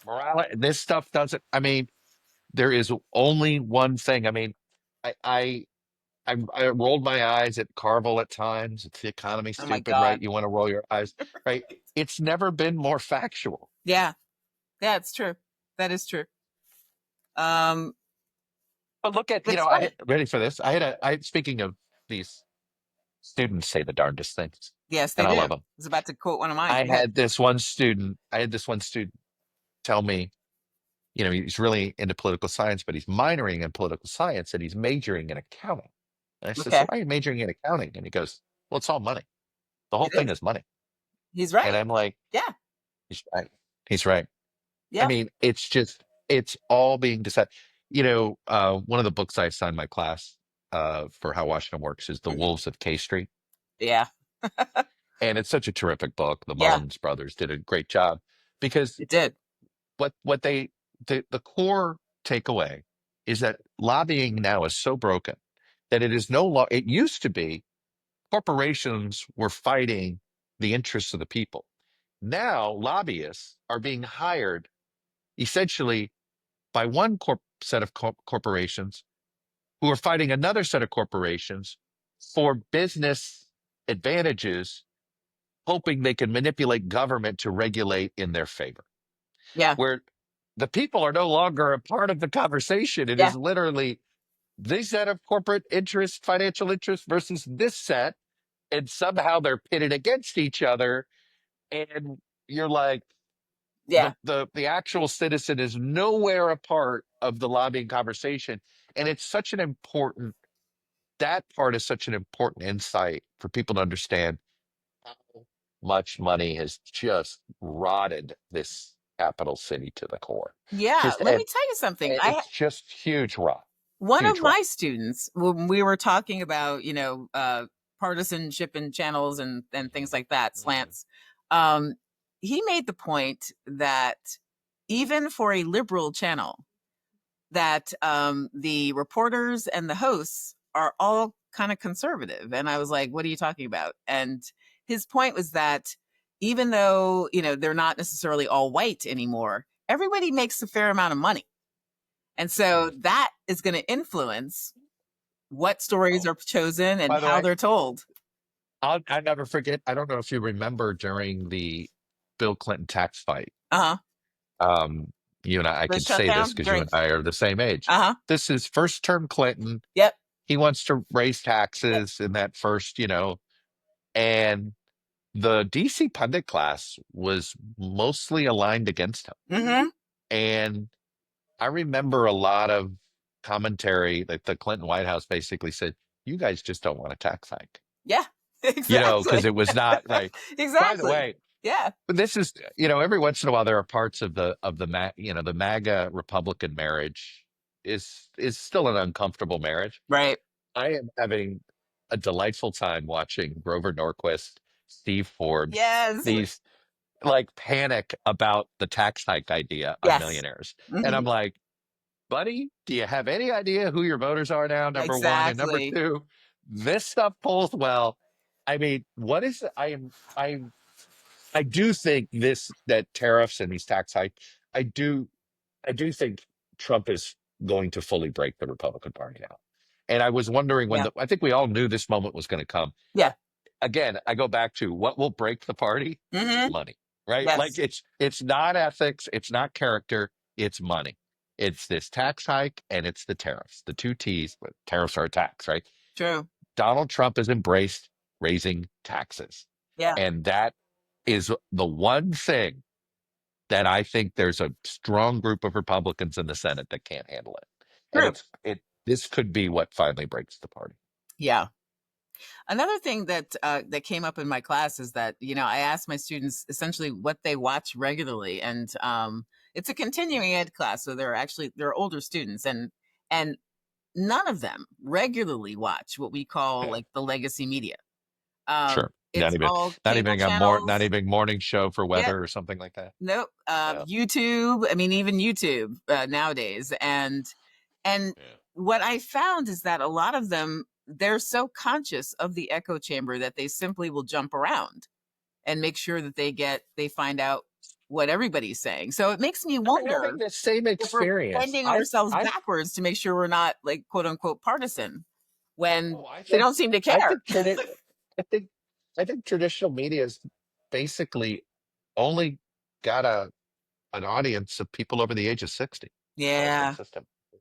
[SPEAKER 2] Morality. This stuff doesn't. I mean, there is only one thing. I mean, I I I rolled my eyes at Carvel at times. It's the economy,
[SPEAKER 1] Oh my
[SPEAKER 2] stupid,
[SPEAKER 1] God.
[SPEAKER 2] right? You want to roll your eyes, right? It's never been more factual.
[SPEAKER 1] Yeah. Yeah, it's true. That is true. Um,
[SPEAKER 2] But look at,
[SPEAKER 1] it's
[SPEAKER 2] I
[SPEAKER 1] funny.
[SPEAKER 2] had, ready for this. Speaking of these students say the darndest things,
[SPEAKER 1] Yes, they
[SPEAKER 2] and I
[SPEAKER 1] do.
[SPEAKER 2] love
[SPEAKER 1] I
[SPEAKER 2] them.
[SPEAKER 1] was about to quote one of mine. Go ahead.
[SPEAKER 2] I had this one student tell me, he's really into political science, but he's minoring in political science and he's majoring in accounting. And I said, so
[SPEAKER 1] Okay.
[SPEAKER 2] why are you majoring in accounting? And he goes, well, it's all money. The whole
[SPEAKER 1] It
[SPEAKER 2] thing
[SPEAKER 1] is.
[SPEAKER 2] is money.
[SPEAKER 1] He's
[SPEAKER 2] And
[SPEAKER 1] right.
[SPEAKER 2] I'm like,
[SPEAKER 1] Yeah.
[SPEAKER 2] he's right. He's right. I
[SPEAKER 1] Yeah.
[SPEAKER 2] mean, it's all being decided. One of the books I assigned my class for How Washington Works is The
[SPEAKER 1] Mhm.
[SPEAKER 2] Wolves of K Street.
[SPEAKER 1] Yeah.
[SPEAKER 2] And it's such a terrific book. The
[SPEAKER 1] Yeah.
[SPEAKER 2] Mullins brothers did a great job because
[SPEAKER 1] It did.
[SPEAKER 2] what the core takeaway is that lobbying now is so broken that it is no law. It used to be corporations were fighting the interests of the people. Now lobbyists are being hired essentially by one set of corporations who are fighting another set of corporations for business advantages, hoping they can manipulate government to regulate in their favor.
[SPEAKER 1] Yeah.
[SPEAKER 2] Where the people are no longer a part of the conversation. It
[SPEAKER 1] Yeah.
[SPEAKER 2] is literally this set of corporate interests, financial interests versus this set. And somehow they're pitted against each other. And you're like,
[SPEAKER 1] Yeah.
[SPEAKER 2] the actual citizen is nowhere a part of the lobbying conversation. And it's such an important that part is such an important insight for people to understand how much money has just rotted this capital city to the core.
[SPEAKER 1] Yeah.
[SPEAKER 2] Just
[SPEAKER 1] Let me
[SPEAKER 2] and
[SPEAKER 1] tell you something.
[SPEAKER 2] it's just huge rot,
[SPEAKER 1] One of
[SPEAKER 2] huge rot.
[SPEAKER 1] my students, when we were talking about, partisanship and channels and things like that,
[SPEAKER 2] Mhm.
[SPEAKER 1] slants, um, he made the point that even for a liberal channel, that the reporters and the hosts are all kind of conservative. And I was like, what are you talking about? And his point was that even though, they're not necessarily all white anymore, everybody makes a fair amount of money. And so that is going to influence what stories
[SPEAKER 2] Oh,
[SPEAKER 1] are chosen and
[SPEAKER 2] by the
[SPEAKER 1] how
[SPEAKER 2] way,
[SPEAKER 1] they're told.
[SPEAKER 2] I never forget. I don't know if you remember during the Bill Clinton tax fight.
[SPEAKER 1] Uh-huh.
[SPEAKER 2] Um, you and I
[SPEAKER 1] The
[SPEAKER 2] can say this
[SPEAKER 1] shutdown
[SPEAKER 2] because you
[SPEAKER 1] during.
[SPEAKER 2] and I are the same age.
[SPEAKER 1] Uh-huh.
[SPEAKER 2] This is first term Clinton.
[SPEAKER 1] Yep.
[SPEAKER 2] He wants to raise
[SPEAKER 1] Yep.
[SPEAKER 2] taxes in that first, and the DC pundit class was mostly aligned against him.
[SPEAKER 1] Mm-hmm.
[SPEAKER 2] And I remember a lot of commentary that the Clinton White House basically said, you guys just don't want a tax hike,
[SPEAKER 1] Yeah.
[SPEAKER 2] because
[SPEAKER 1] Exactly.
[SPEAKER 2] it was not right. By the
[SPEAKER 1] Exactly.
[SPEAKER 2] way,
[SPEAKER 1] Yeah.
[SPEAKER 2] but this is, every once in a while there are parts of the MAGA Republican marriage is still an uncomfortable marriage.
[SPEAKER 1] Right.
[SPEAKER 2] I am having a delightful time watching Grover Norquist, Steve Forbes,
[SPEAKER 1] Yes.
[SPEAKER 2] these like panic about the tax hike idea on
[SPEAKER 1] Yes.
[SPEAKER 2] millionaires. And
[SPEAKER 1] Hmm.
[SPEAKER 2] I'm like, buddy, do you have any idea who your voters are now? Number one. And number
[SPEAKER 1] Exactly.
[SPEAKER 2] two, this stuff polls well. I mean, what is I do think this that tariffs and these tax hikes, I do think Trump is going to fully break the Republican Party now. And I was wondering
[SPEAKER 1] Yeah.
[SPEAKER 2] I think we all knew this moment was going to come.
[SPEAKER 1] Yeah.
[SPEAKER 2] Again, I go back to what will break the party?
[SPEAKER 1] Hmm.
[SPEAKER 2] Money, right? Like
[SPEAKER 1] Yes.
[SPEAKER 2] it's not ethics, it's not character, it's money. It's this tax hike and it's the tariffs, the two T's, but tariffs are a tax, right?
[SPEAKER 1] True.
[SPEAKER 2] Donald Trump has embraced raising taxes.
[SPEAKER 1] Yeah.
[SPEAKER 2] And that is the one thing that I think there's a strong group of Republicans in the Senate that can't handle it. And
[SPEAKER 1] True.
[SPEAKER 2] this could be what finally breaks the party.
[SPEAKER 1] Yeah. Another thing that that came up in my class is that I asked my students essentially what they watch regularly, and it's a continuing ed class, so they're older students, and none of them regularly watch what we call
[SPEAKER 2] Yeah,
[SPEAKER 1] like the legacy media.
[SPEAKER 2] sure.
[SPEAKER 1] It's all cable
[SPEAKER 2] Not
[SPEAKER 1] channels.
[SPEAKER 2] even morning show for
[SPEAKER 1] Yep.
[SPEAKER 2] weather or something like that.
[SPEAKER 1] Nope.
[SPEAKER 2] No.
[SPEAKER 1] YouTube. I mean, even YouTube nowadays, and
[SPEAKER 2] Yeah.
[SPEAKER 1] what I found is that a lot of them, they're so conscious of the echo chamber that they simply will jump around and make sure that they find out what everybody's saying. So it makes me
[SPEAKER 2] I'm having
[SPEAKER 1] wonder
[SPEAKER 2] the same
[SPEAKER 1] if we're
[SPEAKER 2] experience.
[SPEAKER 1] bending ourselves backwards to make sure we're not like quote unquote partisan when
[SPEAKER 2] Oh,
[SPEAKER 1] they don't seem to
[SPEAKER 2] I
[SPEAKER 1] care.
[SPEAKER 2] think I think I think traditional media is basically only got an audience of people over the age of 60 as far as
[SPEAKER 1] Yeah.
[SPEAKER 2] consistent. I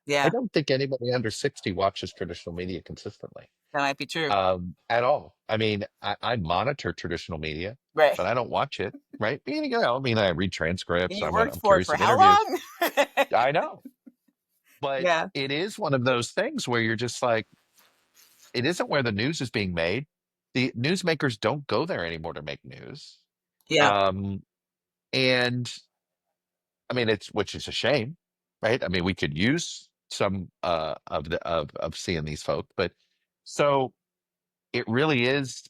[SPEAKER 1] Yeah.
[SPEAKER 2] don't think anybody under 60 watches traditional media consistently
[SPEAKER 1] That might be true.
[SPEAKER 2] at all. I mean, I monitor traditional media,
[SPEAKER 1] Right.
[SPEAKER 2] but I don't watch it, right? I mean, I read
[SPEAKER 1] And
[SPEAKER 2] transcripts.
[SPEAKER 1] you worked
[SPEAKER 2] I'm
[SPEAKER 1] for it
[SPEAKER 2] curious
[SPEAKER 1] for
[SPEAKER 2] of
[SPEAKER 1] how
[SPEAKER 2] interviews.
[SPEAKER 1] long?
[SPEAKER 2] I know, but
[SPEAKER 1] Yeah.
[SPEAKER 2] it is one of those things where you're just like, it isn't where the news is being made. The newsmakers don't go there anymore to make news.
[SPEAKER 1] Yeah.
[SPEAKER 2] Um, and I mean, which is a shame, right? I mean, we could use some of seeing these folks, but so it really is,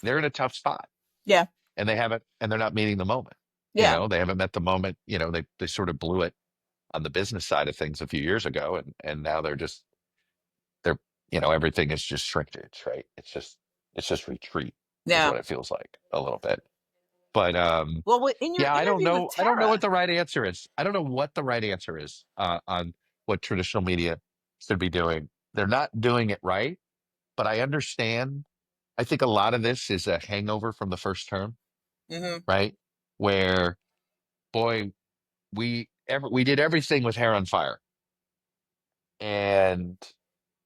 [SPEAKER 2] they're in a tough spot
[SPEAKER 1] Yeah.
[SPEAKER 2] and they're not meeting the moment.
[SPEAKER 1] Yeah.
[SPEAKER 2] They haven't met the moment. They sort of blew it on the business side of things a few years ago, and now they're everything is just shrinkage, right? It's just retreat is
[SPEAKER 1] Yeah.
[SPEAKER 2] what it feels like a little bit. But
[SPEAKER 1] Well, in your
[SPEAKER 2] yeah,
[SPEAKER 1] interview with
[SPEAKER 2] I don't know what
[SPEAKER 1] Tara,
[SPEAKER 2] the right answer is. I don't know what the right answer is on what traditional media should be doing. They're not doing it right, but I understand. I think a lot of this is a hangover from the first term,
[SPEAKER 1] hmm
[SPEAKER 2] right? Where, boy, we did everything with hair on fire. And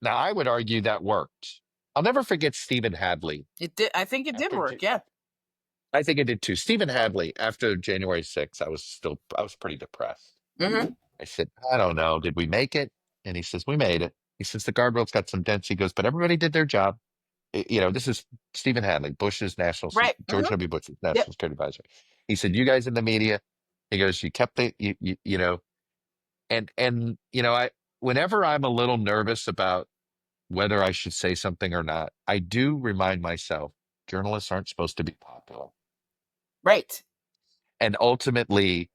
[SPEAKER 2] now I would argue that worked. I'll never forget Stephen Hadley
[SPEAKER 1] it did. I think it did
[SPEAKER 2] after
[SPEAKER 1] work. Yeah.
[SPEAKER 2] I think it did too. Stephen Hadley, after January 6th, I was pretty depressed.
[SPEAKER 1] Hmm.
[SPEAKER 2] I said, I don't know, did we make it? And he says, we made it. He says, the guardrails got some dents. He goes, but everybody did their job. This is Stephen Hadley,
[SPEAKER 1] Right.
[SPEAKER 2] George W. Bush's
[SPEAKER 1] Yep.
[SPEAKER 2] national security advisor. He said, you guys in the media, he goes, you kept the, whenever I'm a little nervous about whether I should say something or not, I do remind myself, journalists aren't supposed to be popular.
[SPEAKER 1] Right.
[SPEAKER 2] And ultimately,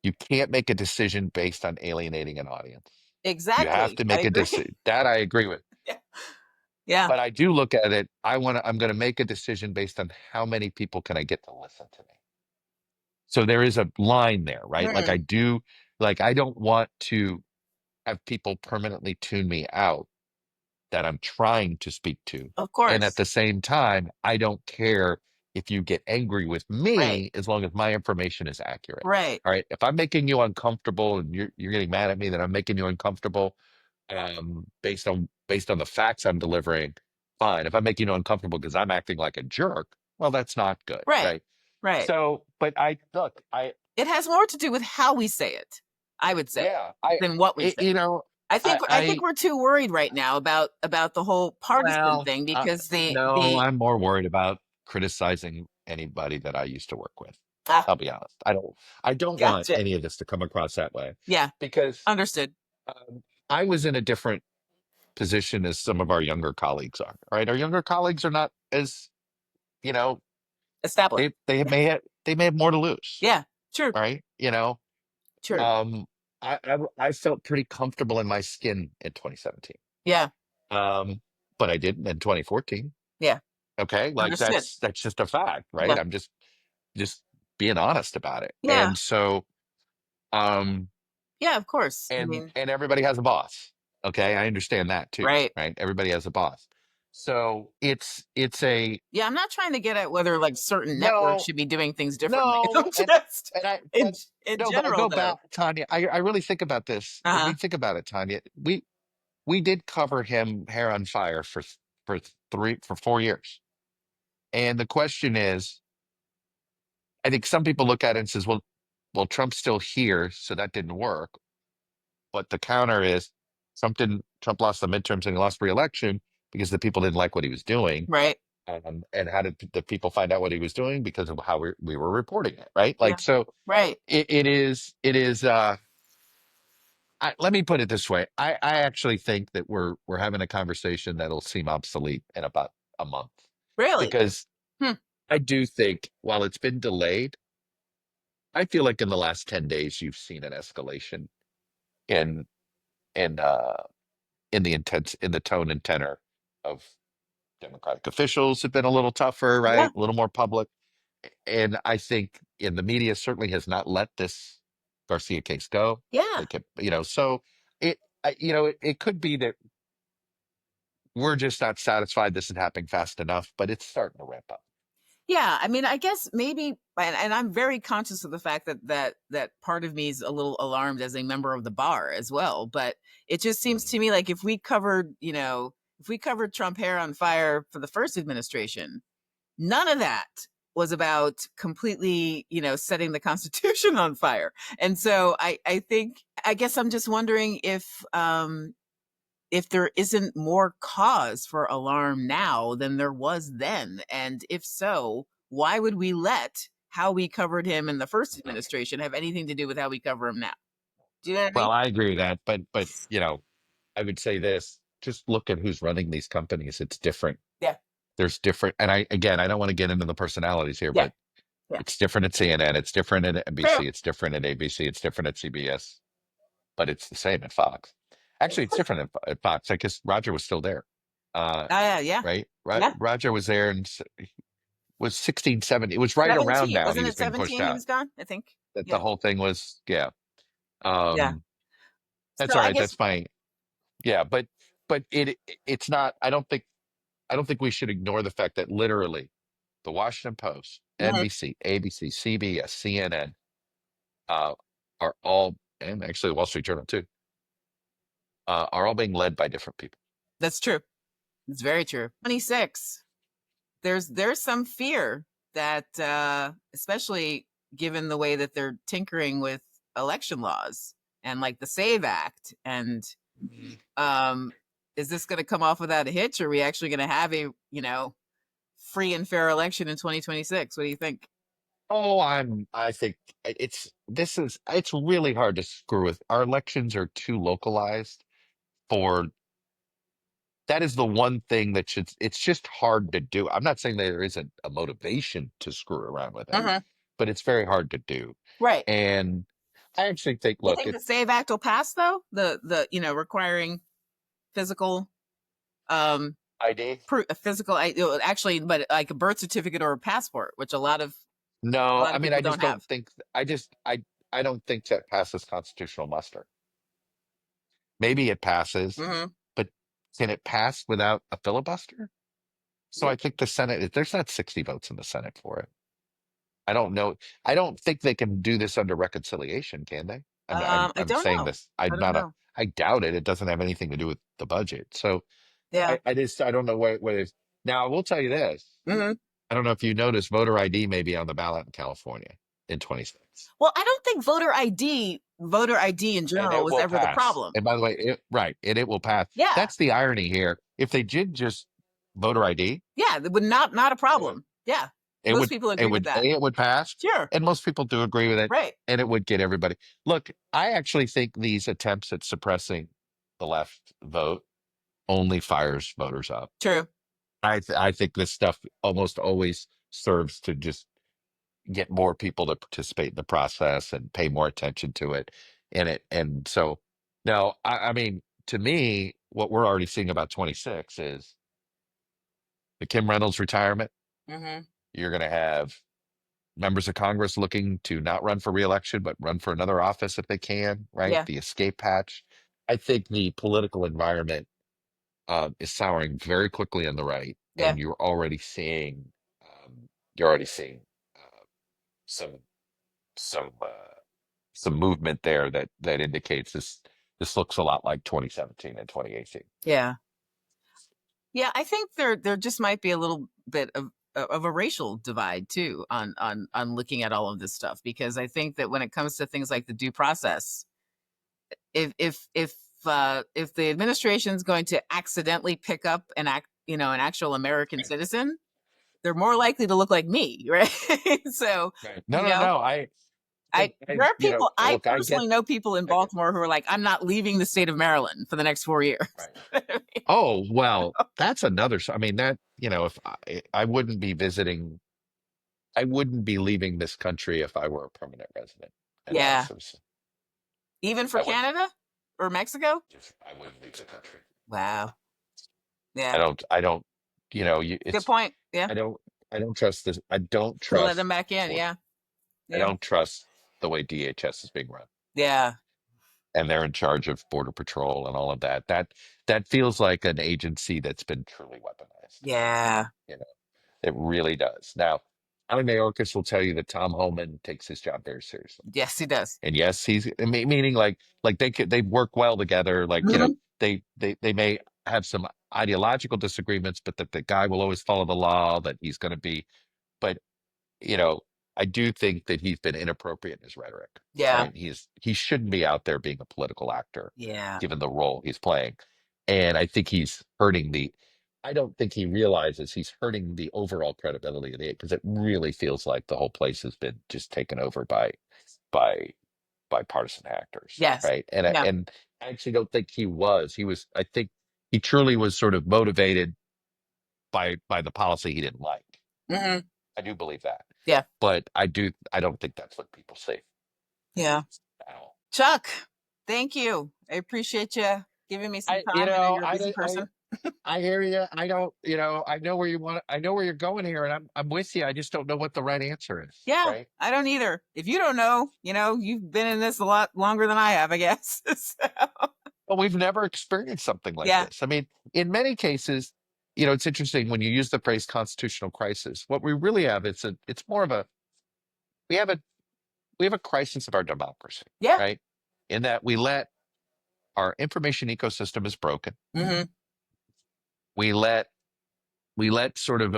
[SPEAKER 2] you can't make a decision based on alienating an audience. You have
[SPEAKER 1] Exactly.
[SPEAKER 2] to
[SPEAKER 1] I
[SPEAKER 2] make a
[SPEAKER 1] agree.
[SPEAKER 2] decision. That I agree with.
[SPEAKER 1] Yeah. Yeah.
[SPEAKER 2] But I do look at it, I'm going to make a decision based on how many people can I get to listen to me. So there is a line there, right?
[SPEAKER 1] Mm,
[SPEAKER 2] I don't want to have people permanently tune me out that I'm trying to speak to.
[SPEAKER 1] of
[SPEAKER 2] And at
[SPEAKER 1] course.
[SPEAKER 2] the same time, I don't care if you get angry with
[SPEAKER 1] Right.
[SPEAKER 2] me as long as my information is accurate.
[SPEAKER 1] Right.
[SPEAKER 2] All right. If I'm making you uncomfortable and you're getting mad at me that I'm making you uncomfortable, based on the facts I'm delivering, fine. If I'm making you uncomfortable because I'm acting like a jerk, well, that's not good,
[SPEAKER 1] Right.
[SPEAKER 2] right?
[SPEAKER 1] Right.
[SPEAKER 2] So, but I look,
[SPEAKER 1] It has more to do with how we say it, I would say,
[SPEAKER 2] yeah,
[SPEAKER 1] than what we
[SPEAKER 2] it,
[SPEAKER 1] say.
[SPEAKER 2] you know,
[SPEAKER 1] I think we're too worried right now about the whole partisan
[SPEAKER 2] well,
[SPEAKER 1] thing because
[SPEAKER 2] no,
[SPEAKER 1] the
[SPEAKER 2] I'm more worried about criticizing anybody that I used to work with.
[SPEAKER 1] ah,
[SPEAKER 2] I'll be honest. I don't want
[SPEAKER 1] gotcha.
[SPEAKER 2] any of this to come across that way
[SPEAKER 1] Yeah.
[SPEAKER 2] because
[SPEAKER 1] Understood.
[SPEAKER 2] I was in a different position as some of our younger colleagues are. Right, our younger colleagues are not as, you know,
[SPEAKER 1] Established.
[SPEAKER 2] they may have more to lose.
[SPEAKER 1] Yeah. True.
[SPEAKER 2] Right,
[SPEAKER 1] True.
[SPEAKER 2] um, I felt pretty comfortable in my skin in 2017.
[SPEAKER 1] Yeah.
[SPEAKER 2] Um, but I didn't in 2014.
[SPEAKER 1] Yeah.
[SPEAKER 2] Okay, like
[SPEAKER 1] Understood.
[SPEAKER 2] that's just a fact, right?
[SPEAKER 1] Yeah.
[SPEAKER 2] I'm just being honest about it.
[SPEAKER 1] Yeah.
[SPEAKER 2] And so, um,
[SPEAKER 1] Yeah. Of course. I mean,
[SPEAKER 2] and everybody has a boss. Okay, I understand that too,
[SPEAKER 1] right.
[SPEAKER 2] right? Everybody has a boss. So it's a
[SPEAKER 1] Yeah. I'm not trying to get at whether like certain networks
[SPEAKER 2] no,
[SPEAKER 1] should be doing things differently. I'm
[SPEAKER 2] no,
[SPEAKER 1] just
[SPEAKER 2] and I
[SPEAKER 1] in
[SPEAKER 2] but
[SPEAKER 1] in
[SPEAKER 2] no, but I
[SPEAKER 1] general
[SPEAKER 2] go back,
[SPEAKER 1] though.
[SPEAKER 2] Tanya. I really think about this.
[SPEAKER 1] Uh
[SPEAKER 2] If
[SPEAKER 1] huh.
[SPEAKER 2] we think about it, Tanya, we did cover him hair on fire for 4 years. And the question is, I think some people look at it and says, well, Trump's still here, so that didn't work. But the counter is Trump lost the midterms and he lost re-election because the people didn't like what he was doing.
[SPEAKER 1] Right.
[SPEAKER 2] And how did the people find out what he was doing? Because of how we were reporting it, right?
[SPEAKER 1] Yeah.
[SPEAKER 2] Like, so
[SPEAKER 1] Right.
[SPEAKER 2] let me put it this way. I actually think that we're having a conversation that'll seem obsolete in about a month,
[SPEAKER 1] Really.
[SPEAKER 2] because
[SPEAKER 1] Hmm.
[SPEAKER 2] I do think while it's been delayed, I feel like in the last 10 days you've seen an escalation in in uh in the tone and tenor of Democratic officials have been a little tougher,
[SPEAKER 1] Yeah.
[SPEAKER 2] right? A little more public. And I think in the media certainly has not let this Garcia case go.
[SPEAKER 1] Yeah.
[SPEAKER 2] They kept, so it could be that we're just not satisfied this is happening fast enough, but it's starting to ramp up.
[SPEAKER 1] Yeah, I mean, I guess maybe, and I'm very conscious of the fact that part of me is a little alarmed as a member of the bar as well. But it just seems
[SPEAKER 2] Mm.
[SPEAKER 1] to me like if we covered Trump hair on fire for the first administration, none of that was about completely, setting the Constitution on fire. And so I think, I guess I'm just wondering if there isn't more cause for alarm now than there was then. And if so, why would we let how we covered him in the first administration have anything to do with how we cover him now? Do you know what I mean?
[SPEAKER 2] Well, I agree with that, but I would say this: just look at who's running these companies. It's different.
[SPEAKER 1] Yeah.
[SPEAKER 2] There's different, and I don't want to get into the personalities here,
[SPEAKER 1] Yeah.
[SPEAKER 2] but
[SPEAKER 1] Yeah.
[SPEAKER 2] it's different at CNN, it's different at
[SPEAKER 1] True.
[SPEAKER 2] NBC, it's different at ABC, it's different at CBS, but it's the same at Fox. Actually, it's different at Fox. I guess Roger was still there.
[SPEAKER 1] Yeah. Yeah.
[SPEAKER 2] Right?
[SPEAKER 1] Yeah.
[SPEAKER 2] Roger was there and was 16, 17. It was right around
[SPEAKER 1] 17.
[SPEAKER 2] now he
[SPEAKER 1] Wasn't
[SPEAKER 2] was
[SPEAKER 1] it
[SPEAKER 2] being pushed
[SPEAKER 1] 17 he
[SPEAKER 2] out.
[SPEAKER 1] was gone? I think.
[SPEAKER 2] That the
[SPEAKER 1] Yeah.
[SPEAKER 2] whole thing was, yeah.
[SPEAKER 1] Yeah.
[SPEAKER 2] Um, that's
[SPEAKER 1] So
[SPEAKER 2] all
[SPEAKER 1] I
[SPEAKER 2] right.
[SPEAKER 1] guess.
[SPEAKER 2] That's fine. Yeah, but it's not. I don't think we should ignore the fact that literally the Washington Post,
[SPEAKER 1] Mhm.
[SPEAKER 2] NBC, ABC, CBS, CNN, uh, are all, and actually the Wall Street Journal too, are all being led by different people.
[SPEAKER 1] That's true. It's very true. 26. There's some fear that especially given the way that they're tinkering with election laws and like the Save Act, and um is this going to come off without a hitch, or are we actually going to have a free and fair election in 2026? What do you think?
[SPEAKER 2] Oh, I think it's really hard to screw with. Our elections are too localized for that is the one thing it's just hard to do. I'm not saying there isn't a motivation to screw around with it,
[SPEAKER 1] Uh-huh.
[SPEAKER 2] but it's very hard to do.
[SPEAKER 1] Right.
[SPEAKER 2] And I actually think,
[SPEAKER 1] You
[SPEAKER 2] look,
[SPEAKER 1] think the Save Act will pass though? The requiring physical um
[SPEAKER 2] ID.
[SPEAKER 1] a physical actually, but like a birth certificate or a passport, which a
[SPEAKER 2] No,
[SPEAKER 1] lot
[SPEAKER 2] I
[SPEAKER 1] of
[SPEAKER 2] mean,
[SPEAKER 1] people don't have.
[SPEAKER 2] I don't think that passes constitutional muster. Maybe it passes,
[SPEAKER 1] Hmm.
[SPEAKER 2] but can it pass without a filibuster? So I think the Senate, there's not 60 votes in the Senate for it. I don't know. I don't think they can do this under reconciliation, can they?
[SPEAKER 1] I
[SPEAKER 2] I'm
[SPEAKER 1] don't
[SPEAKER 2] saying
[SPEAKER 1] know.
[SPEAKER 2] this.
[SPEAKER 1] I don't know.
[SPEAKER 2] I doubt it. It doesn't have anything to do with the budget. So
[SPEAKER 1] Yeah.
[SPEAKER 2] I don't know what is. Now I will tell you this.
[SPEAKER 1] Hmm.
[SPEAKER 2] I don't know if you noticed voter ID may be on the ballot in California in 26,
[SPEAKER 1] Well, I don't think voter ID in
[SPEAKER 2] and
[SPEAKER 1] general
[SPEAKER 2] it
[SPEAKER 1] was
[SPEAKER 2] will
[SPEAKER 1] ever the
[SPEAKER 2] pass.
[SPEAKER 1] problem.
[SPEAKER 2] And by the way, right, and it will pass.
[SPEAKER 1] Yeah.
[SPEAKER 2] That's the irony here. If they did just voter ID,
[SPEAKER 1] Yeah. It would not a problem. Yeah. Most people agree with that.
[SPEAKER 2] it would pass,
[SPEAKER 1] Sure.
[SPEAKER 2] and most people do agree with it,
[SPEAKER 1] Right.
[SPEAKER 2] and it would get everybody. Look, I actually think these attempts at suppressing the left vote only fires voters up.
[SPEAKER 1] True.
[SPEAKER 2] I think this stuff almost always serves to just get more people to participate in the process and pay more attention to it and so now I mean, to me, what we're already seeing about 26 is the Kim Reynolds retirement.
[SPEAKER 1] Hmm.
[SPEAKER 2] You're going to have members of Congress looking to not run for reelection, but run for another office if they can, right?
[SPEAKER 1] Yeah.
[SPEAKER 2] The escape hatch. I think the political environment is souring very quickly on the right,
[SPEAKER 1] Yeah.
[SPEAKER 2] and you're already seeing some some some movement there that indicates this looks a lot like 2017 and 2018.
[SPEAKER 1] Yeah. Yeah. I think there just might be a little bit of a racial divide too on looking at all of this stuff, because I think that when it comes to things like the due process, if the administration is going to accidentally pick up an actual American
[SPEAKER 2] Right.
[SPEAKER 1] citizen, they're more likely to look like me, right? So,
[SPEAKER 2] Right. No,
[SPEAKER 1] you
[SPEAKER 2] no,
[SPEAKER 1] know,
[SPEAKER 2] no.
[SPEAKER 1] there are people, I
[SPEAKER 2] Look,
[SPEAKER 1] personally know people in
[SPEAKER 2] I get,
[SPEAKER 1] Baltimore who are like, I'm not leaving the state of Maryland for the next 4 years.
[SPEAKER 2] right. Oh, well, that's another. I mean, that, if I wouldn't be visiting, I wouldn't be leaving this country if I were a permanent resident and not a
[SPEAKER 1] Yeah.
[SPEAKER 2] citizen.
[SPEAKER 1] Even for
[SPEAKER 2] I wouldn't.
[SPEAKER 1] Canada or Mexico?
[SPEAKER 2] I wouldn't leave the country.
[SPEAKER 1] Wow.
[SPEAKER 2] I
[SPEAKER 1] Yeah.
[SPEAKER 2] don't, I don't,
[SPEAKER 1] Good point. Yeah.
[SPEAKER 2] I don't, I don't trust this. I don't
[SPEAKER 1] To let them
[SPEAKER 2] trust
[SPEAKER 1] back in.
[SPEAKER 2] border.
[SPEAKER 1] Yeah.
[SPEAKER 2] I
[SPEAKER 1] Yeah.
[SPEAKER 2] don't trust the way DHS is being run.
[SPEAKER 1] Yeah.
[SPEAKER 2] And they're in charge of border patrol and all of that. That feels like an agency that's been truly weaponized.
[SPEAKER 1] Yeah.
[SPEAKER 2] You know, it really does. Now, Ali Mayorkas will tell you that Tom Homan takes his job very seriously.
[SPEAKER 1] Yes, he does.
[SPEAKER 2] And yes, meaning like they work well together. Like,
[SPEAKER 1] Mhm.
[SPEAKER 2] they may have some ideological disagreements, but that the guy will always follow the law, that he's going to be, but you know, I do think that he's been inappropriate in his rhetoric,
[SPEAKER 1] Yeah.
[SPEAKER 2] right? He shouldn't be out there being a political actor,
[SPEAKER 1] Yeah.
[SPEAKER 2] given the role he's playing. And I think he's hurting I don't think he realizes he's hurting the overall credibility of the, because it really feels like the whole place has been just taken over by partisan actors,
[SPEAKER 1] Yes.
[SPEAKER 2] right? And
[SPEAKER 1] Yeah.
[SPEAKER 2] I actually don't think he was. I think he truly was sort of motivated by the policy he didn't like.
[SPEAKER 1] Hmm.
[SPEAKER 2] I do believe that.
[SPEAKER 1] Yeah.
[SPEAKER 2] But I don't think that's what people say
[SPEAKER 1] Yeah.
[SPEAKER 2] at all.
[SPEAKER 1] Chuck, thank you. I appreciate you giving me some
[SPEAKER 2] I,
[SPEAKER 1] time. I know you're a busy person.
[SPEAKER 2] I hear you. I don't, I know where I know where you're going here, and I'm with you. I just don't know what the right answer is,
[SPEAKER 1] Yeah,
[SPEAKER 2] right?
[SPEAKER 1] I don't either. If you don't know, you've been in this a lot longer than I have, I guess. So,
[SPEAKER 2] Well, we've never experienced something like
[SPEAKER 1] yeah.
[SPEAKER 2] this. I mean, in many cases, it's interesting when you use the phrase constitutional crisis. What we really have, it's more of a we have a we have a crisis of our democracy,
[SPEAKER 1] Yeah.
[SPEAKER 2] right? In that we let our information ecosystem is broken.
[SPEAKER 1] Hmm.
[SPEAKER 2] We let sort of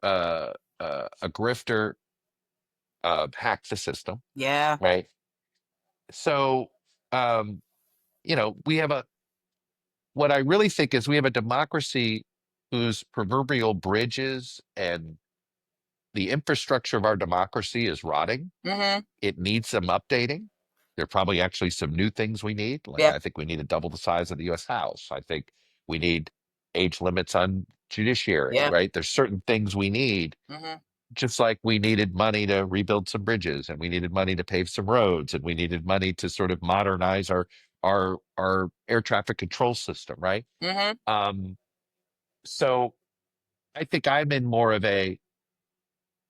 [SPEAKER 2] a grifter hack the system,
[SPEAKER 1] Yeah.
[SPEAKER 2] right? So, um, we have what I really think is we have a democracy whose proverbial bridges and the infrastructure of our democracy is rotting.
[SPEAKER 1] Hmm.
[SPEAKER 2] It needs some updating. There are probably actually some new things we need. Like,
[SPEAKER 1] Yeah.
[SPEAKER 2] I think we need to double the size of the US House. I think we need age limits on judiciary,
[SPEAKER 1] Yeah.
[SPEAKER 2] right? There's certain things we need,
[SPEAKER 1] Hmm.
[SPEAKER 2] just like we needed money to rebuild some bridges, and we needed money to pave some roads, and we needed money to sort of modernize our air traffic control system, right?
[SPEAKER 1] Hmm.
[SPEAKER 2] Um, so I think I'm in more of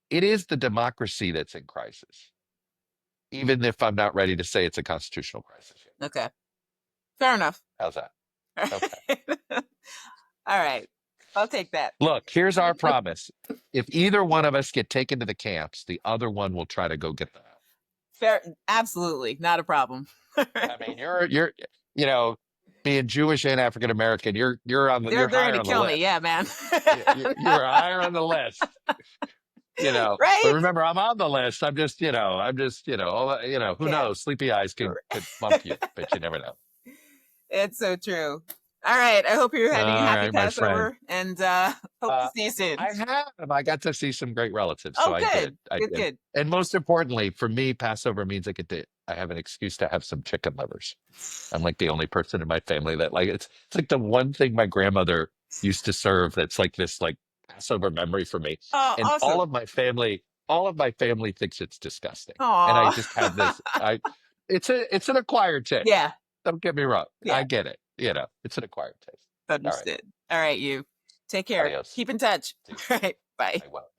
[SPEAKER 2] it is the democracy that's in crisis, even if I'm not ready to say it's a constitutional crisis yet.
[SPEAKER 1] Okay. Fair enough.
[SPEAKER 2] How's that?
[SPEAKER 1] All
[SPEAKER 2] Okay.
[SPEAKER 1] right. I'll take that.
[SPEAKER 2] Look, here's our promise. If either one of us get taken to the camps, the other one will try to go get them out.
[SPEAKER 1] Fair. Absolutely. Not a problem.
[SPEAKER 2] I mean, you know, being Jewish and African American,
[SPEAKER 1] They're
[SPEAKER 2] you're
[SPEAKER 1] going
[SPEAKER 2] higher
[SPEAKER 1] to
[SPEAKER 2] on the
[SPEAKER 1] kill me.
[SPEAKER 2] list.
[SPEAKER 1] Yeah, man.
[SPEAKER 2] You're higher on the list, But
[SPEAKER 1] Right?
[SPEAKER 2] remember, I'm on the list. Who
[SPEAKER 1] Yeah.
[SPEAKER 2] knows? Sleepy eyes could bump you, but you never know.
[SPEAKER 1] It's so true. All right. I hope you're having a
[SPEAKER 2] All
[SPEAKER 1] happy
[SPEAKER 2] right, my friend.
[SPEAKER 1] Passover and hope to
[SPEAKER 2] Uh,
[SPEAKER 1] see you soon.
[SPEAKER 2] I have. I got to see some great relatives, so
[SPEAKER 1] Oh,
[SPEAKER 2] I did.
[SPEAKER 1] good.
[SPEAKER 2] I
[SPEAKER 1] Good,
[SPEAKER 2] did.
[SPEAKER 1] good.
[SPEAKER 2] And most importantly, for me, Passover means I have an excuse to have some chicken livers. I'm like the only person in my family that like it's like the one thing my grandmother used to serve that's like this like Passover memory for me.
[SPEAKER 1] Oh,
[SPEAKER 2] And
[SPEAKER 1] awesome.
[SPEAKER 2] all of my family thinks it's disgusting. And I
[SPEAKER 1] Aw.
[SPEAKER 2] just have this I it's an acquired taste.
[SPEAKER 1] Yeah.
[SPEAKER 2] Don't get me wrong.
[SPEAKER 1] Yeah.
[SPEAKER 2] I get it. You know, it's an acquired taste. All right.
[SPEAKER 1] Understood. All right, you. Take care.
[SPEAKER 2] Adios.
[SPEAKER 1] Keep in touch.
[SPEAKER 2] See you.
[SPEAKER 1] All right. Bye.
[SPEAKER 2] I will.